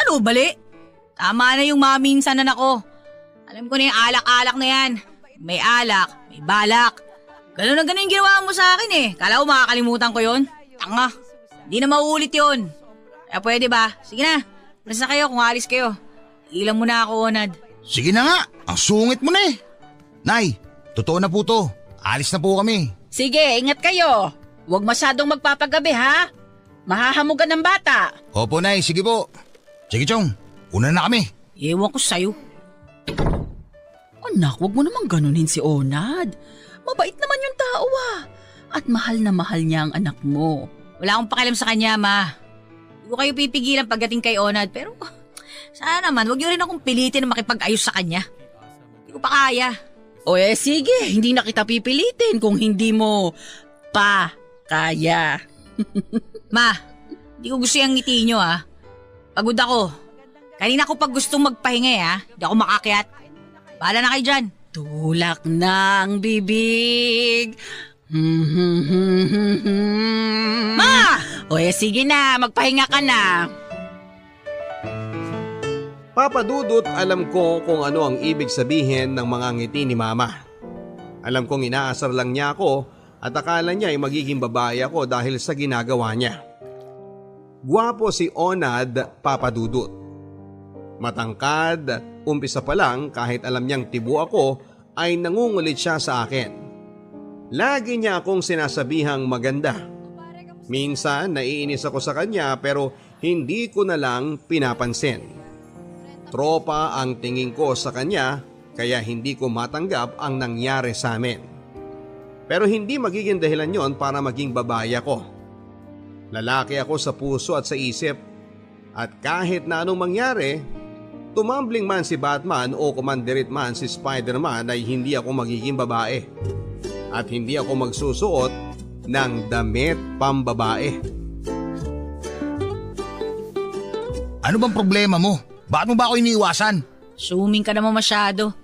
Ano, bali? Tama na yung maminsan na ko. Alam ko na yung alak-alak na yan. May alak, may balak. Ganun na ganun yung ginawa mo sa akin eh. Kala ko makakalimutan ko yon. Tanga. Hindi na mauulit yon. Kaya pwede ba? Sige na. Malis na kayo kung alis kayo. Ilang mo na ako, Onad. Sige na nga, ang sungit mo na eh. Nay, totoo na po to. Alis na po kami. Sige, ingat kayo. Huwag masyadong magpapagabi ha. Mahahamugan ng bata. Opo, Nay, sige po. Sige, Chong, una na kami. Ewan ko sa'yo. Anak, huwag mo naman ganunin si Onad. Mabait naman yung tao ah. At mahal na mahal niya ang anak mo. Wala akong pakialam sa kanya, ma. Hindi ko kayo pipigilan pagdating kay Onad, pero sana naman, huwag niyo rin akong pilitin na makipag-ayos sa kanya. Hindi ko pa kaya. O sige, hindi na kita pipilitin kung hindi mo pa kaya. Ma, hindi ko gusto yung ngiti nyo ah. Pagod ako. Kanina ko pag gustong magpahinga hindi ako makakyat. Bahala na kayo dyan. Tulak ng bibig. Ma! O sige na, magpahinga ka na. Papa Dudut, alam ko kung ano ang ibig sabihin ng mga ngiti ni Mama. Alam kong inaasar lang niya ako at akala niya ay magiging babae ako dahil sa ginagawa niya. Gwapo si Onad, Papa Dudut. Matangkad, umpisa pa lang kahit alam niyang tibo ako ay nangungulit siya sa akin. Lagi niya akong sinasabihang maganda. Minsan naiinis ako sa kanya pero hindi ko na lang pinapansin. Tropa ang tingin ko sa kanya kaya hindi ko matanggap ang nangyari sa amin. Pero hindi magiging dahilan yon para maging babae ako. Lalaki ako sa puso at sa isip. At kahit na anong mangyari, tumambling man si Batman o kumandirit man si Spider-Man ay hindi ako magiging babae. At hindi ako magsusuot ng damit pambabae. Ano bang problema mo? Bakit mo ba ako iniiwasan? Assuming ka naman masyado.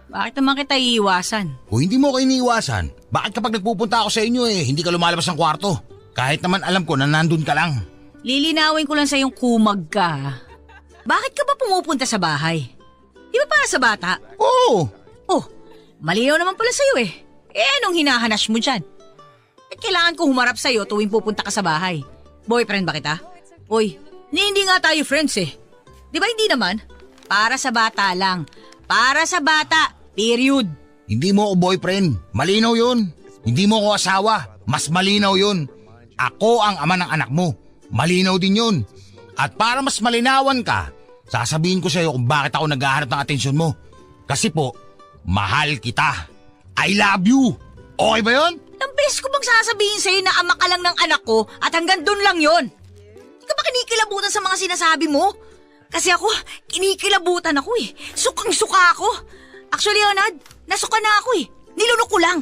Bakit naman kita iiwasan? Kung hindi mo ako iniiwasan, bakit kapag nagpupunta ako sa inyo hindi ka lumalabas ng kwarto? Kahit naman alam ko na nandun ka lang. Lilinawin ko lang sa yung kumag ka. Bakit ka ba pumupunta sa bahay? Di ba para sa bata? Oo! Oh, malinaw naman pala sa'yo eh. Anong hinahanas mo dyan? At kailangan ko humarap sa'yo tuwing pupunta ka sa bahay. Boyfriend ba kita? Uy, hindi nga tayo friends eh. Di ba hindi naman? Para sa bata lang. Para sa bata. Period. Hindi mo ako boyfriend. Malinaw yun. Hindi mo ako asawa. Mas malinaw yun. Ako ang ama ng anak mo. Malinaw din yun. At para mas malinawan ka, sasabihin ko sa'yo kung bakit ako naghahanap ng atensyon mo. Kasi po, mahal kita. I love you. Okay ba yun? Ang beses ko bang sasabihin sa'yo na ama ka lang ng anak ko at hanggang doon lang yun? Hindi ka ba kinikilabutan sa mga sinasabi mo? Kasi ako, kinikilabutan ako eh. Sukang-suka ako. Actually, Leonard, nasuka na ako eh. Nilunok ko lang.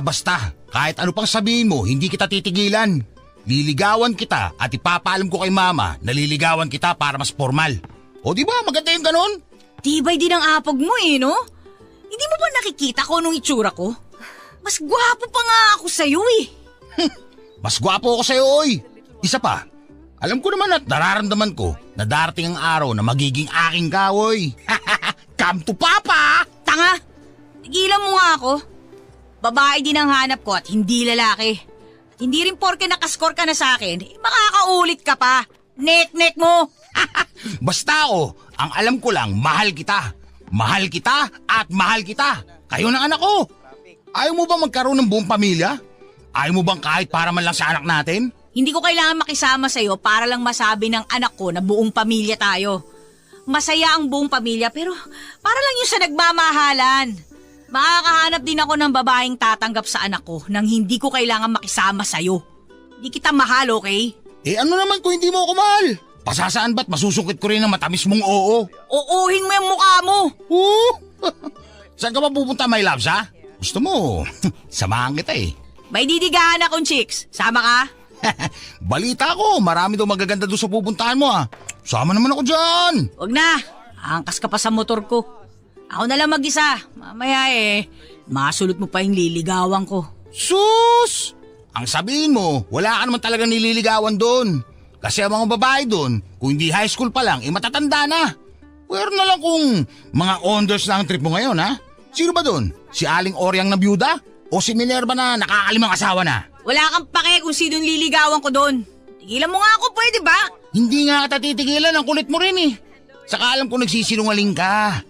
Basta. Kahit ano pang sabihin mo, hindi kita titigilan. Liligawan kita at ipapaalam ko kay mama na liligawan kita para mas formal. O di ba maganda yung ganon? Tibay din ang apog mo eh, no? Hindi mo ba nakikita ko nung itsura ko? Mas gwapo pa nga ako sa'yo eh. Mas gwapo ako sa'yo, oy. Isa pa, alam ko naman at nararamdaman ko na darating ang araw na magiging aking ka, oy. Come to papa! Tanga! Tigilan mo nga ako. Babae din ang hanap ko at hindi lalaki. At hindi rin porke nakaskor ka na sa akin, makakaulit ka pa. Nek-nek mo! Basta ako, ang alam ko lang, mahal kita. Mahal kita at mahal kita. Kayo ng anak ko. Ayaw mo ba magkaroon ng buong pamilya? Ayaw mo bang kahit para man lang sa anak natin? Hindi ko kailangan makisama sa'yo para lang masabi ng anak ko na buong pamilya tayo. Masaya ang buong pamilya pero para lang yung sa nagmamahalan. Makakahanap din ako ng babaeng tatanggap sa anak ko nang hindi ko kailangan makisama sa'yo. Hindi kita mahal, okay? Ano naman kung hindi mo ako mahal? Pasasaan ba't masusungkit ko rin ang matamis mong oo? Uuhin mo yung mukha mo! Saan ka ba pupunta, my loves, ha? Gusto mo, samahan kita eh. May didigahan akong chicks. Sama ka? Balita ko, marami daw magaganda doon sa pupuntahan mo ha. Sama naman ako dyan. Huwag na. Angkas ka pa sa motor ko. Ako na lang mag-isa. Mamaya masulot mo pa yung liligawan ko. Sus! Ang sabihin mo, wala ka naman talagang nililigawan doon. Kasi ang mga babae doon, kung hindi high school pa lang, matatanda na. Pero na lang kung mga onders na ang trip mo ngayon ha. Sino ba doon? Si Aling Oryang na byuda? O si Minerva na nakakalimang asawa na? Wala kang pake kung sinong liligawan ko doon. Tigilan mo nga ako, pwede ba? Hindi nga kita titigilan, ang kulit mo rin eh. Saka alam ko nagsisinungaling ka.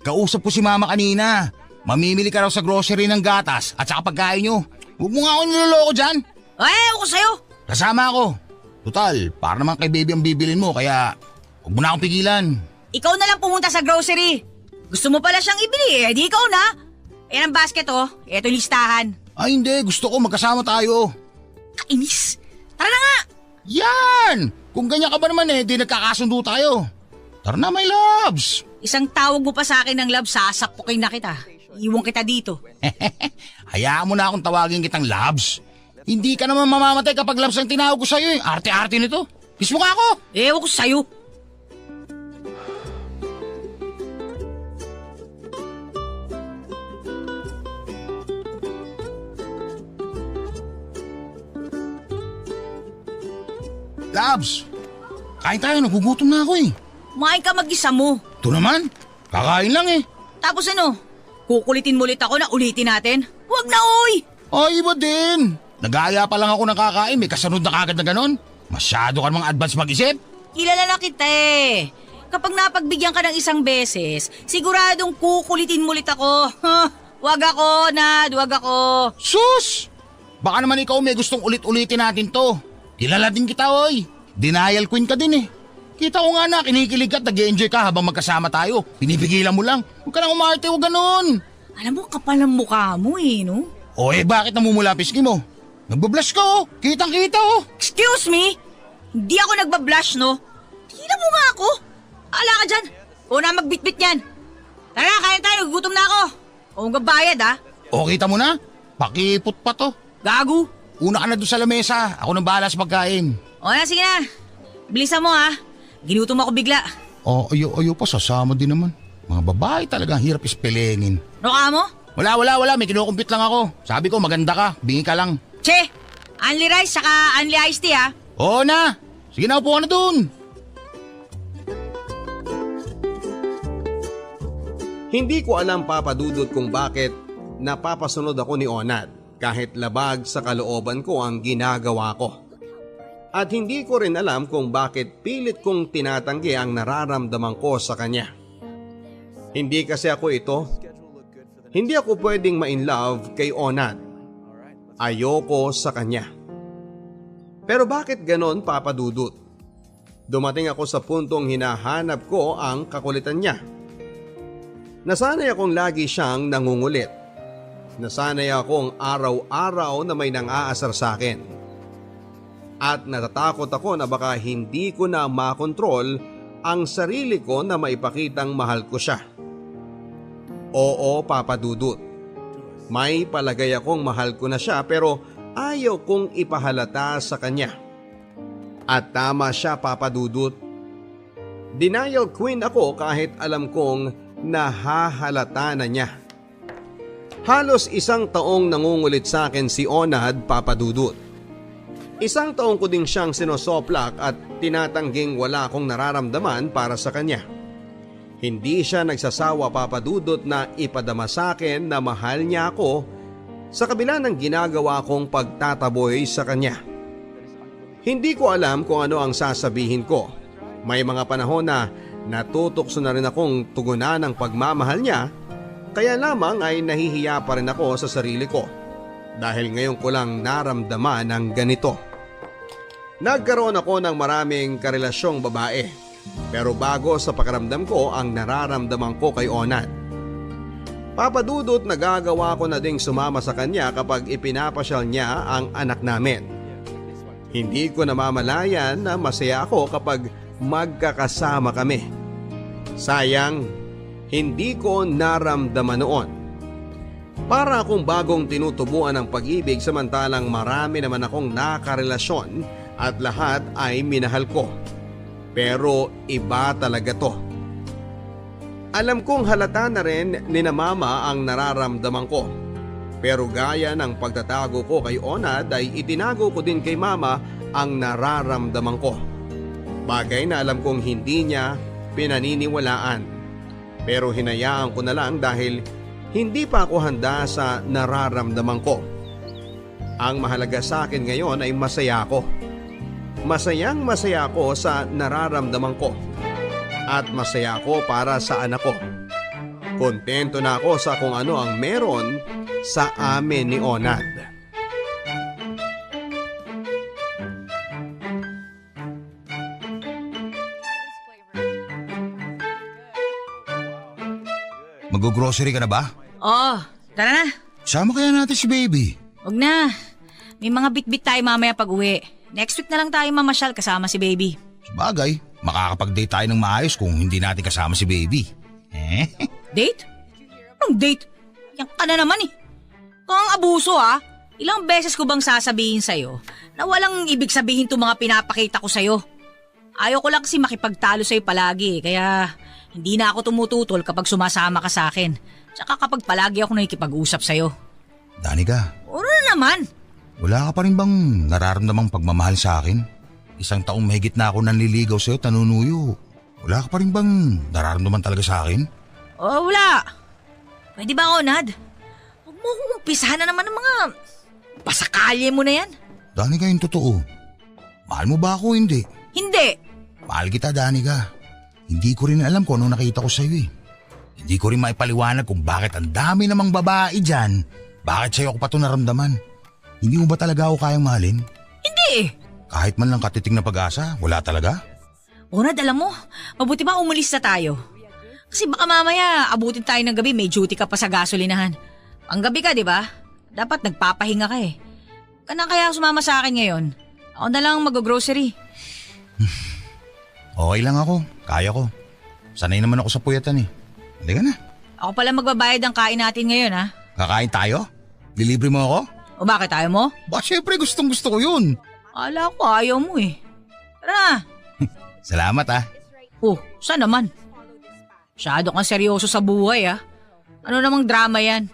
Kausap ko si mama kanina. Mamimili ka raw sa grocery ng gatas at saka pagkain nyo. Huwag mo nga ako niloloko dyan. Ako sa'yo. Kasama ako. Total, para naman kay baby ang bibilin mo kaya huwag mo na akong pigilan. Ikaw na lang pumunta sa grocery. Gusto mo pala siyang ibili di ikaw na. Yan ang basket eto listahan. Ay hindi, gusto ko magkasama tayo. Kainis. Tara na nga. Yan! Kung ganyan ka ba naman di nagkakasundo tayo. Tara na, my loves. Isang tawag mo pa sa akin ng love, sasapukin na kita. Iwan kita dito. Hayaan mo na akong tawagin kitang loves. Hindi ka naman mamamatay kapag loves ang tinawag ko sa'yo Arte-arte nito. Kiss mo ka ako. Ewan ko sa'yo. Labs, kain tayo, nagugutom na ako Kumain ka mag-isa mo. Ito naman, kakain lang Tapos kukulitin mo ulit ako na ulitin natin? Huwag na oy! Ay, iba din. Nagaya pa lang ako ng kakain, may kasunod na kagad na ganon. Masyado ka namang advance mag-isip. Kilala na kita Kapag napagbigyan ka ng isang beses, siguradong kukulitin mo ulit ako. Wag ako, Nad, wag ako. Sus! Baka naman ikaw may gustong ulit-ulitin natin to. Kilala din kita, oy. Denial queen ka din Kita ko nga na, kinikilig ka at nag-enjoy ka habang magkasama tayo. Pinipigilan mo lang. Huwag ka nang umarte, huwag ganon. Alam mo, kapal ang mukha mo no? O bakit namumula pisngi mo? Nagbablush ka oh. Kitang-kita oh. Excuse me? Hindi ako nagbablush, no? Tingnan mo nga ako. Ala ka dyan. Una magbitbit yan. Tara, kain tayo. Gutom na ako. Huwag kang bayad, ha? O kita mo na? Pakipot pa to. Gago. Una ka na doon sa lamesa. Ako nang bahala sa pagkain. O na, sige na. Bilisan mo, ha? Ginutom ako bigla. O ayo pa, sasama din naman. Mga babae talaga ang hirap ispelengin. Ano ka mo? Wala. May kinukumpit lang ako. Sabi ko maganda ka. Bingi ka lang. Che, only rice saka only iced tea, ha? Oo na. Sige na, upo ka na doon. Hindi ko alam, Papa Dudut, kung bakit napapasunod ako ni Onad kahit labag sa kalooban ko ang ginagawa ko. At hindi ko rin alam kung bakit pilit kong tinatanggi ang nararamdaman ko sa kanya. Hindi kasi ako ito. Hindi ako pwedeng ma-in love kay Onad. Ayoko sa kanya. Pero bakit ganon, Papa Dudut? Dumating ako sa puntong hinahanap ko ang kakulitan niya. Nasanay akong lagi siyang nangungulit. Nasanay akong araw-araw na may nang-aasar sa akin. At natatakot ako na baka hindi ko na makontrol ang sarili ko na maipakitang mahal ko siya. Oo, Papa Dudut. May palagay akong mahal ko na siya pero ayaw kong ipahalata sa kanya. At tama siya, Papa Dudut. Denial queen ako kahit alam kong nahahalata na niya. Halos 1 taong nangungulit sa akin si Onad, Papa Dudut. 1 taong ko din siyang sinosoplak at tinatangging wala akong nararamdaman para sa kanya. Hindi siya nagsasawa, Papa Dudut, na ipadama sa akin na mahal niya ako sa kabila ng ginagawa kong pagtataboy sa kanya. Hindi ko alam kung ano ang sasabihin ko. May mga panahon na natutokso na rin akong tugunan ng pagmamahal niya, kaya lamang ay nahihiya pa rin ako sa sarili ko dahil ngayon ko lang naramdaman ang ganito. Nagkaroon ako ng maraming karelasyong babae, pero bago sa pakiramdam ko ang nararamdaman ko kay Onad. Papa Dudut, nagagawa ko na ding sumama sa kanya kapag ipinapasyal niya ang anak namin. Hindi ko namamalayan na masaya ako kapag magkakasama kami. Sayang, hindi ko naramdaman noon. Para akong bagong tinutubuan ng pag-ibig samantalang marami naman akong nakarelasyon at lahat ay minahal ko. Pero iba talaga to. Alam kong halata na rin ni na Mama ang nararamdaman ko. Pero gaya ng pagtatago ko kay Onad ay itinago ko din kay Mama ang nararamdaman ko. Bagay na alam kong hindi niya pinaniniwalaan. Pero hinayaan ko na lang dahil hindi pa ako handa sa nararamdaman ko. Ang mahalaga sa akin ngayon ay masaya ako. Masayang masaya ako sa nararamdaman ko. At masaya ako para sa anak ko. Kontento na ako sa kung ano ang meron sa amin ni Onad. Mag-grocery ka na ba? Oo, tara na. Sama kaya natin si baby. Huwag na. May mga bit-bit tayo mamaya pag uwi. Next week na lang tayo mamasyal kasama si baby. Sabagay, makakapag-date tayo ng maayos kung hindi natin kasama si baby. Date? Anong date? Yan ka na naman eh. Ito ang abuso ah. Ilang beses ko bang sasabihin sa'yo na walang ibig sabihin itong mga pinapakita ko sa'yo? Ayaw ko lang kasi makipagtalo sa'yo palagi kaya hindi na ako tumututol kapag sumasama ka sa akin. Tsaka kapag palagi ako nakikipag-usap sa'yo. Danica. Ano na naman? Wala ka pa rin bang nararamdamang pagmamahal sa akin? 1 taong mahigit na ako nanliligaw sa'yo, tanunuyo. Wala ka pa rin bang nararamdaman talaga sa akin? Oh, wala. Pwede ba, Onad? Huwag mo akong umpisahan na naman ng mga pasakalye mo na yan. Danica, yung totoo. Mahal mo ba ako hindi? Hindi. Mahal kita, Danica. Hindi ko rin alam kung ano nakita ko sa'yo eh. Hindi ko rin maipaliwanag kung bakit ang dami namang babae dyan. Bakit sa'yo ko pa ito naramdaman? Hindi mo ba talaga ako kayang mahalin? Hindi. Kahit man lang katiting na pag-asa, wala talaga? Onad, alam mo, mabuti ba umalis na tayo? Kasi baka mamaya abutin tayo ng gabi, may duty ka pa sa gasolinahan. Ang gabi ka, di ba? Dapat nagpapahinga ka eh. Ka na kaya sumama sa akin ngayon? Ako na lang mag-grocery. Okay lang ako, kaya ko. Sanay naman ako sa puyatan eh. Halika na. Ako pala magbabayad ng kain natin ngayon ha. Kakain tayo? Lilibre mo ako? O bakit ayaw mo? Ba, syempre gustong gusto ko yun. Akala ko ayaw mo eh. Tara na. Salamat ah. Oh, saan naman? Masyado kang seryoso sa buhay ah. Ano namang drama yan?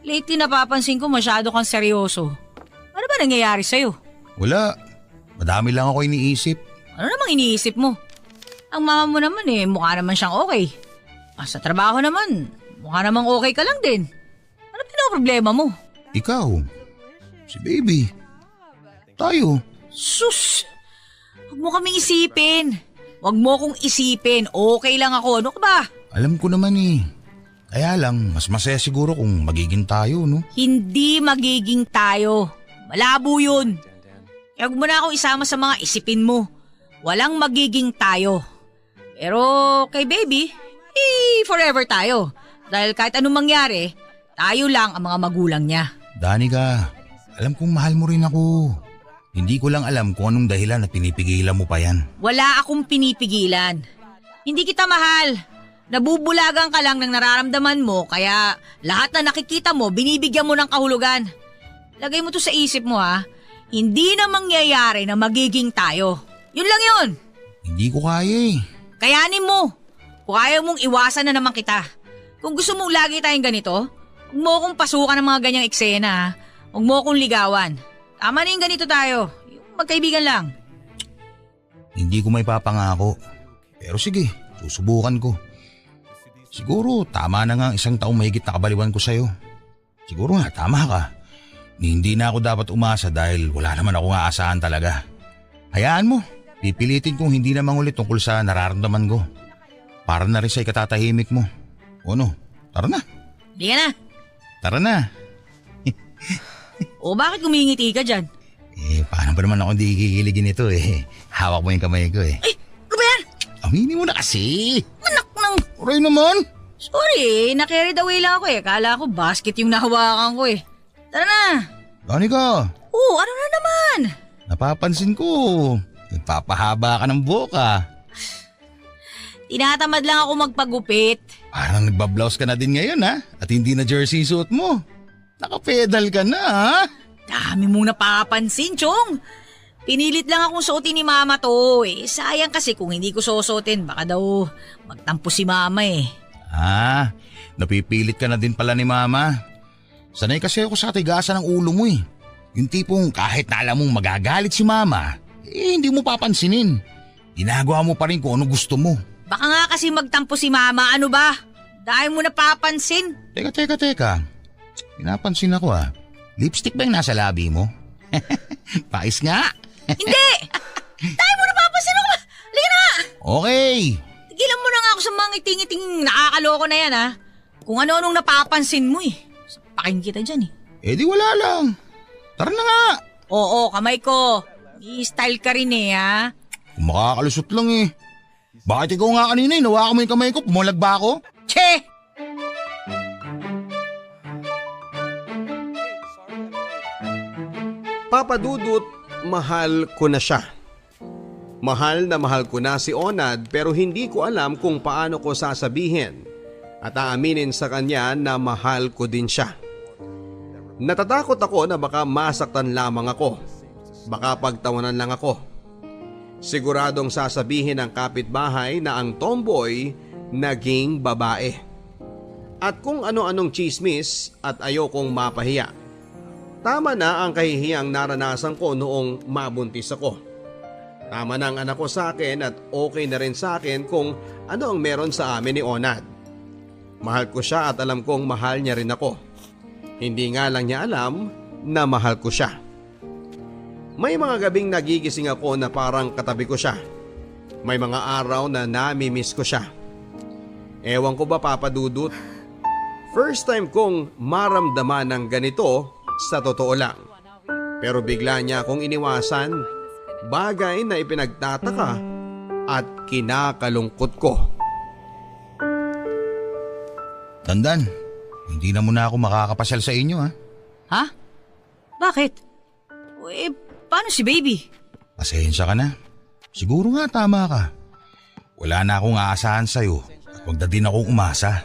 Lately napapansin ko masyado kang seryoso. Ano ba nangyayari sa'yo? Wala. Madami lang ako iniisip. Ano namang iniisip mo? Ang mama mo naman eh, mukha naman siyang okay. Sa trabaho naman, mukha namang okay ka lang din. Ano pinoproblema mo? Ikaw, si baby, tayo. Sus! Huwag mo kaming isipin. Huwag mo kong isipin. Okay lang ako. Ano ka ba? Alam ko naman eh. Kaya lang, mas masaya siguro kung magiging tayo, no? Hindi magiging tayo. Malabo yun. Kaya huwag mo na ako isama sa mga isipin mo. Walang magiging tayo. Pero kay baby, forever tayo. Dahil kahit anong mangyari, tayo lang ang mga magulang niya. Danica, alam kong mahal mo rin ako. Hindi ko lang alam kung anong dahilan na pinipigilan mo pa yan. Wala akong pinipigilan. Hindi kita mahal. Nabubulagan ka lang ng nararamdaman mo kaya lahat na nakikita mo binibigyan mo ng kahulugan. Lagay mo to sa isip mo ha. Hindi na mangyayari na magiging tayo. Yun lang yun. Hindi ko kaya eh. Kayanin mo. Kung ayaw mong iwasan na naman kita. Kung gusto mong lagi tayong ganito, huwag mo akong pasukan ng mga ganyang eksena ha. Huwag mo akong ligawan. Tama na yung ganito tayo. Yung magkaibigan lang. Hindi ko may papangako. Pero sige, susubukan ko. Siguro tama na nga ang isang taong mahigit na kabaliwan ko sa'yo. Siguro nga tama ka. Hindi na ako dapat umasa dahil wala naman ako aasahan talaga. Hayaan mo, pipilitin kong hindi na mangulit tungkol sa nararamdaman ko. Para na rin sa ikatatahimik mo. O no, tara na. Di ka na. Tara na. O bakit gumingiti ka dyan? Paano ba naman ako hindi kikiligin ito eh. Hawak mo yung kamay ko eh. Ay, ano ba yan? Aminin mo na kasi. Anak ng... Aray naman. Sorry, na-carried away lang ako eh. Kala ko basket yung nahawakan ko eh. Tara na. Danica. Oo, ano na naman? Napapansin ko. Nagpapahaba ka ng boka. Tinatamad lang ako magpagupit. Parang nagbablouse ka na din ngayon ha. At hindi na jersey suit mo. Nakapedal ka na ha. Dami mong napapansin, Chong. Pinilit lang akong suotin ni Mama to. Sayang kasi kung hindi ko susuotin, baka daw magtampo si Mama eh. Napipilit ka na din pala ni Mama. Sanay kasi ako sa tigasan ng ulo mo eh. Yung tipong kahit na alam mong magagalit si Mama, hindi mo papansinin. Ginagawa mo pa rin kung ano gusto mo. Baka nga kasi magtampo si Mama, ano ba? Dahil mo napapansin. Teka. Pinapansin ako ah. Lipstick ba yung nasa labi mo? Pais nga. Hindi! Dahil mo napapansin ako. Halika na! Okay. Tigilan mo na nga ako sa mga ngiting-ngiting nakakaloko na yan ha. Kung ano-anong napapansin mo eh. Sapakin kita dyan eh. Di wala lang. Tara na nga. Oo, kamay ko. I-style ka rin eh ha. Kung makakalusot lang eh. Bakit ikaw nga kanina eh, nawakan mo yung kamay ko, pumulag ba ako? Che! Papa Dudut, mahal ko na siya. Mahal na mahal ko na si Onad pero hindi ko alam kung paano ko sasabihin at aaminin sa kanya na mahal ko din siya. Natatakot ako na baka masaktan lamang ako. Baka pagtawanan lang ako. Siguradong sasabihin ng kapitbahay na ang tomboy naging babae. At kung ano-anong chismis at ayokong mapahiya. Tama na ang kahihiyang naranasan ko noong mabuntis ako. Tama na ang anak ko sa akin at okay na rin sa akin kung ano ang meron sa amin ni Onad. Mahal ko siya at alam kong mahal niya rin ako. Hindi nga lang niya alam na mahal ko siya. May mga gabing nagigising ako na parang katabi ko siya. May mga araw na nami-miss ko siya. Ewan ko ba Papa Dudut? First time kong maramdaman ng ganito sa totoo lang. Pero bigla niya akong iniwasan, bagay na ipinagtataka at kinakalungkot ko. Tandan, hindi na muna ako makakapasyal sa inyo ha. Ha? Bakit? Paano si baby? Pasensya ka na. Siguro nga tama ka. Wala na akong aasahan sa'yo at wag na din akong umasa.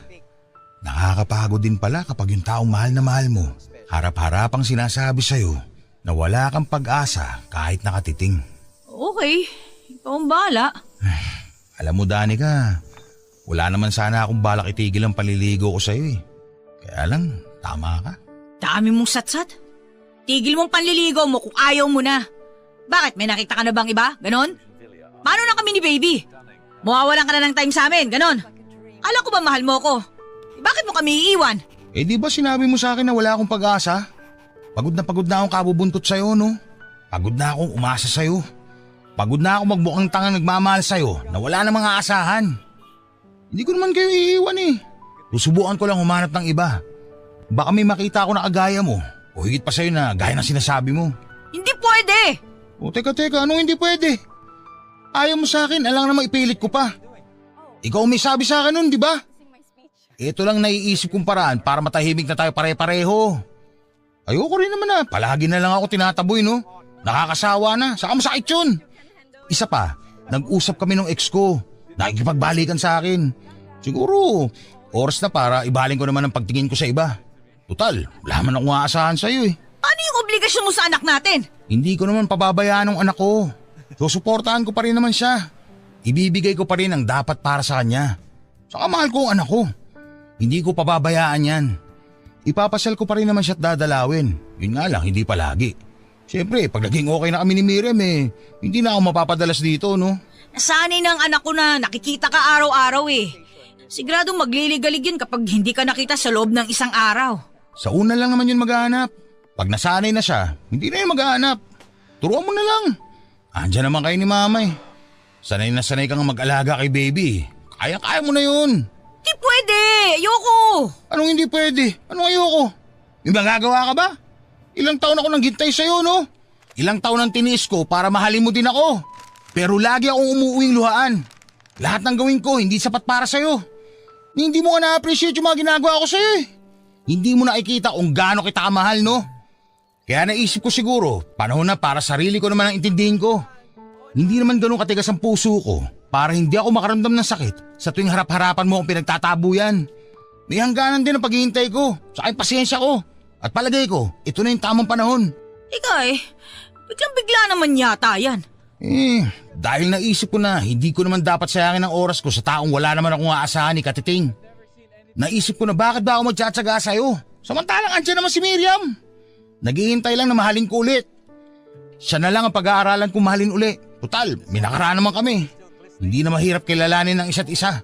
Nakakapagod din pala kapag yung taong mahal na mahal mo, harap-harapang sinasabi sa'yo na wala kang pag-asa kahit nakatiting. Okay, ikaw ang bahala. Alam mo, Danica, wala naman sana akong balak itigil ang paliligo ko sa'yo eh. Kaya lang, tama ka. Dami mong satsat. Tigil mong panliligo mo kung ayaw mo na. Bakit? May nakita ka na bang iba? Ganon? Paano na kami ni baby? Mawawalan ka na ng time sa amin, ganon? Alam ko ba mahal mo ko? Bakit mo kami iiwan? Eh di ba sinabi mo sa akin na wala akong pag-asa? Pagod na akong kabubuntot sa'yo, no? Pagod na akong umasa sa'yo. Pagod na akong magbukang tanga nagmamahal sa'yo na wala na mga asahan. Hindi ko naman kayo iiwan eh. Susubukan ko lang humanap ng iba. Baka may makita ako na kagaya mo o higit pa sa'yo na gaya ng sinasabi mo. Hindi pwede! O teka, anong hindi pwede? Ayaw mo sa akin, alang na maipilit ko pa. Ikaw may sabi sa akin nun, di ba? Ito lang naiisip kong paraan para matahimik na tayo pare-pareho. Ayoko rin naman na, palagi na lang ako tinataboy, no? Nakakasawa na, saka masakit yun. Isa pa, nag-usap kami ng ex ko, nakikipagbalikan sa akin. Siguro, oras na para ibaling ko naman ang pagtingin ko sa iba. Total, wala man akong aasahan sa'yo eh. Ano yung obligasyon mo sa anak natin? Hindi ko naman pababayaan ng anak ko. Susuportahan ko pa rin naman siya. Ibibigay ko pa rin ang dapat para sa kanya. Saka mahal ko ang anak ko. Hindi ko pababayaan yan. Ipapasal ko pa rin naman siya at dadalawin. Yun nga lang, hindi palagi. Siyempre, pag naging okay na kami ni Miriam hindi na ako mapapadalas dito, no? Nasanay ng anak ko na nakikita ka araw-araw eh. Siguradong magliligalig yun kapag hindi ka nakita sa loob ng isang araw. Sa una lang naman yun maghahanap. Pag nasanay na siya, hindi na yun maghahanap. Turuan mo na lang. Andiyan naman kayo ni mama eh. Sanay na sanay kang mag-alaga kay baby. Kaya mo na yun. Hindi pwede! Ayoko! Anong hindi pwede? Anong ayoko? May magagawa ka ba? Ilang taon ako nang gintay sa'yo, no? Ilang taon ang tiniis ko para mahalin mo din ako. Pero lagi akong umuuwing luhaan. Lahat ng gawin ko hindi sapat para sa'yo. Hindi mo nga na-appreciate yung mga ginagawa ko sa'yo eh. Hindi mo nakikita kung gaano kita kamahal, no? Kaya naisip ko siguro, panahon na para sarili ko naman ang intindihin ko. Hindi naman ganun katigas ang puso ko para hindi ako makaramdam ng sakit sa tuwing harap-harapan mo ang pinagtatabuyan. May hangganan din ang paghihintay ko, saka yung pasensya ko. At palagay ko, ito na yung tamang panahon. Ika biglang-bigla naman yata yan. Dahil naisip ko na hindi ko naman dapat sayangin ang oras ko sa taong wala naman akong aasahan ni Katiting. Naisip ko na bakit ba ako magtsatsaga sa'yo? Samantalang andyan naman si Miriam. Naghihintay lang na mahalin ko ulit. Siya na lang ang pag-aaralan kong mahalin uli. Total, may nakaraan naman kami. Hindi na mahirap kilalanin ng isa't isa.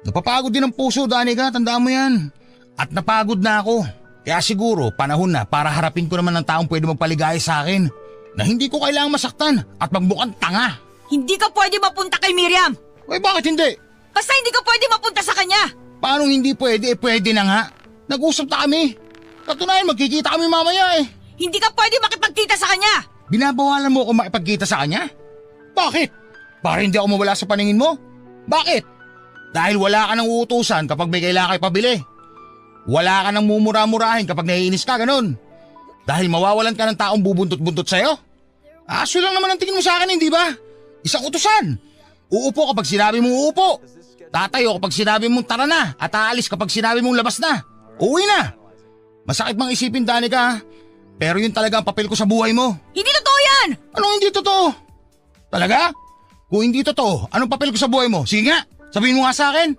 Napapagod din ang puso, Danica, tandaan mo yan. At napagod na ako. Kaya siguro, panahon na para harapin ko naman ng taong pwede magpaligaya sa akin. Na hindi ko kailangang masaktan at magmukhang tanga. Hindi ka pwede mapunta kay Miriam. Bakit hindi? Basta hindi ka pwede mapunta sa kanya. Paano hindi pwede? Pwede na nga. Nag-usap na kami. Katunayan, magkikita kami mamaya eh. Hindi ka pwede makipagkita sa kanya. Binabawalan mo ako makipagkita sa kanya? Bakit? Para hindi ako mawala sa paningin mo? Bakit? Dahil wala ka nang uutusan kapag may kailangan kayo pabili. Wala ka nang mumura-murahin kapag naiinis ka, ganun. Dahil mawawalan ka ng taong bubuntot-buntot sa'yo? Aso lang naman ang tingin mo sa akin, hindi ba? Isang utusan. Uupo kapag sinabi mong uupo. Tatayo kapag sinabi mong tara na at aalis kapag sinabi mong labas na. Uwi na. Masakit mang isipin, Danica, pero yun talaga ang papel ko sa buhay mo. Hindi totoo yan! Anong hindi totoo? Talaga? Kung hindi totoo, anong papel ko sa buhay mo? Sige nga, sabihin mo nga sa akin.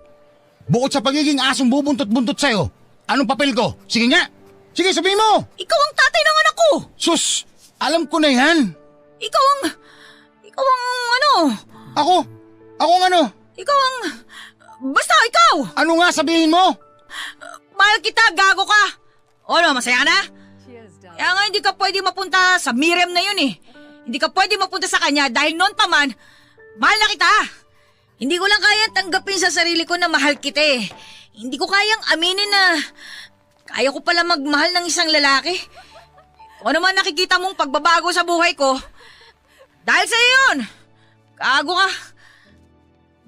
Bukod sa pagiging asong bubuntot-buntot sa'yo, anong papel ko? Sige nga. Sige, sabihin mo. Ikaw ang tatay ng anak ko. Sus, alam ko na yan. Ikaw ang ano? Ako ang ano? Basta ikaw. Ano nga sabihin mo? Mahal kita, gago ka. Ano, masaya na? Kaya nga hindi ka pwede mapunta sa Miriam na yun eh. Hindi ka pwede mapunta sa kanya dahil noon pa man, mahal na kita. Hindi ko lang kaya tanggapin sa sarili ko na mahal kita eh. Hindi ko kayang aminin na kaya ko pala magmahal ng isang lalaki. Kung ano man nakikita mong pagbabago sa buhay ko, dahil sa'yo yun. Gago ka.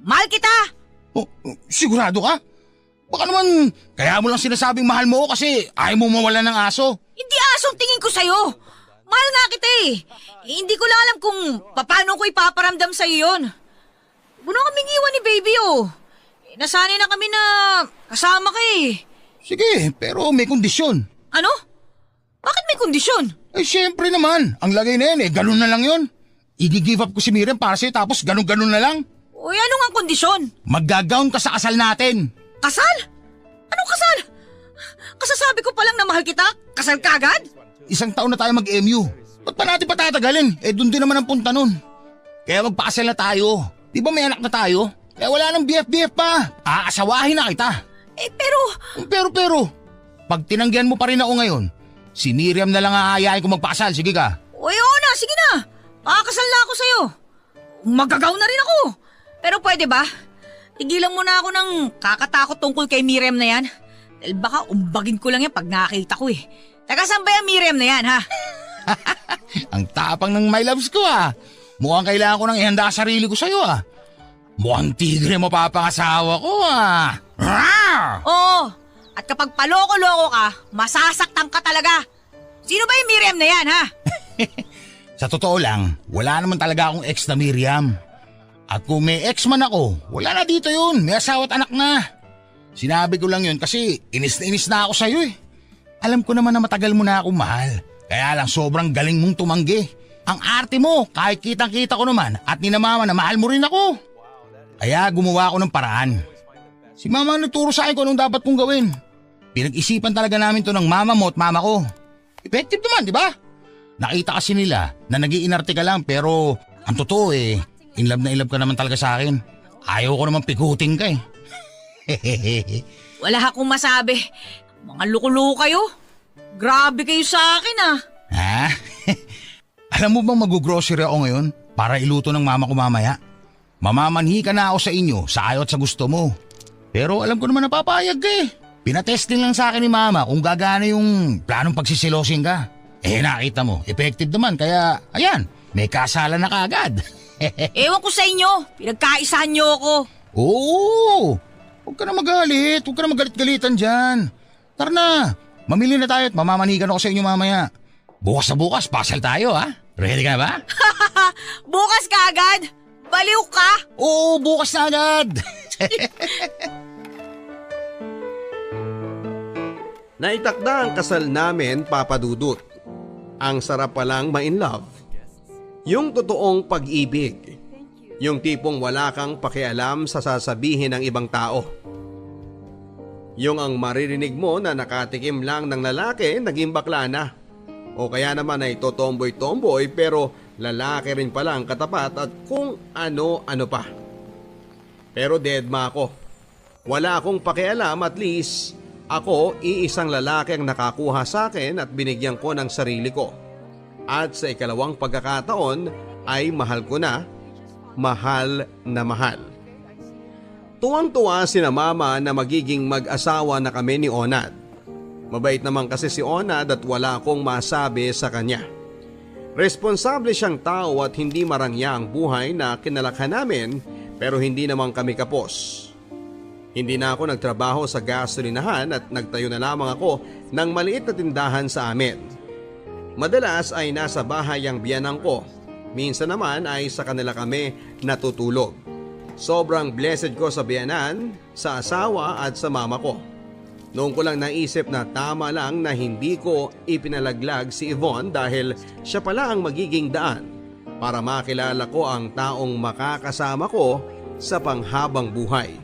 Mahal kita. Sigurado ka? Baka naman kaya mo lang sinasabing mahal mo kasi ayaw mo mawala ng aso. Hindi mataas ang tingin ko sa'yo. Mahal nga kita eh. Hindi ko lang alam kung paano ko ipaparamdam sa'yo yun. Huwag na kaming iwan ni baby oh. Nasanay na kami na kasama ka eh. Sige, pero may kondisyon. Ano? Bakit may kondisyon? Syempre naman, ang lagay na yan ganun na lang yun. I-give up ko si Miriam para sa'yo tapos ganun-ganun na lang. Uy, ano nga kondisyon? Maggagaon ka sa kasal natin. Kasal? Anong kasal? Kasasabi ko palang na mahal kita, kasal ka agad? 1 taon na tayo mag-MU. Ba't pa natin patatagalin? Dun din naman ang punta nun. Kaya magpakasal na tayo. Di ba may anak na tayo? Kaya wala nang BF-BF pa. Aasawahin na kita. Pero, pag tinanggihan mo pa rin ako ngayon, si Miriam na lang aayain ko magpakasal. Sige ka. Uy, oo na, sige na. Pakakasal na ako sa'yo. Magagaw na rin ako. Pero pwede ba? Tigilan mo na ako ng kakatakot tungkol kay Miriam na yan. Dahil baka umbagin ko lang yan pag nakakita ko eh. Taga saan ba yung Miriam na yan, ha? Ang tapang ng my loves ko Mukhang kailangan ko nang ihanda sarili ko sa'yo Mukhang tigre mapapangasawa ko Oo. At kapag paloko-loko ka, masasaktan ka talaga. Sino ba yung Miriam na yan, ha? Sa totoo lang, wala naman talaga akong ex na Miriam. At kung may ex man ako, wala na dito yun. May asawa at anak na. Sinabi ko lang yun kasi inis na ako sa'yo Alam ko naman na matagal mo na akong mahal. Kaya lang sobrang galing mong tumanggi. Ang arte mo, kahit kitang-kita ko naman at ni na mama na mahal mo rin ako. Kaya gumawa ako ng paraan. Si mama nagturo sa akin kung anong dapat kong gawin. Pinag-isipan talaga namin to ng mama mo at mama ko. Effective naman, di ba? Nakita kasi nila na nag-iinarte ka lang pero ang totoo in love na in love ka naman talaga sa akin. Ayaw ko naman pikutin ka Wala akong masabi. Mga loko-loko kayo. Grabe kayo sa akin Ha? Alam mo bang mag-grocery ako ngayon para iluto ng mama ko mamaya? Mamamanhi ka na ako sa inyo sa ayaw at sa gusto mo. Pero alam ko naman napapayag ka Pinatesting lang sa akin ni mama kung gagana yung planong pagsisilosin ka. Nakita mo, effective naman kaya ayan, may kasalan na kaagad. Ewan ko sa inyo, pinagkaisahan niyo ako. Oo, huwag ka na magalit, huwag ka na magalit-galitan dyan. Tara na, mamili na tayo at mamamanigan ako sa inyo mamaya. Bukas na bukas, pasal tayo Ready ka na ba? Bukas ka agad? Baliw ka? Oo, bukas na agad. Naitakda ang kasal namin, Papa Dudut. Ang sarap palang ma-in love. Yung totoong pag-ibig. Yung tipong wala kang pakialam sa sasabihin ng ibang tao. Yung ang maririnig mo na nakatikim lang ng lalaki, naging bakla na. O kaya naman ay totomboy-tomboy pero lalaki rin pala ang katapat at kung ano-ano pa. Pero deadma ako. Wala akong pakialam, at least ako iisang lalaki ang nakakuha sa akin at binigyan ko ng sarili ko. At sa ikalawang pagkakataon ay mahal ko na, mahal na mahal. Tuwang-tuwa sina mama na magiging mag-asawa na kami ni Onad. Mabait naman kasi si Onad at wala akong masabi sa kanya. Responsable siyang tao at hindi marangya ang buhay na kinalakhan namin pero hindi naman kami kapos. Hindi na ako nagtrabaho sa gasolinahan at nagtayo na lamang ako ng maliit na tindahan sa amin. Madalas ay nasa bahay ang biyanang ko. Minsan naman ay sa kanila kami natutulog. Sobrang blessed ko sa biyanan, sa asawa at sa mama ko. Noong ko lang naisip na tama lang na hindi ko ipinalaglag si Yvonne dahil siya pala ang magiging daan para makilala ko ang taong makakasama ko sa panghabang buhay.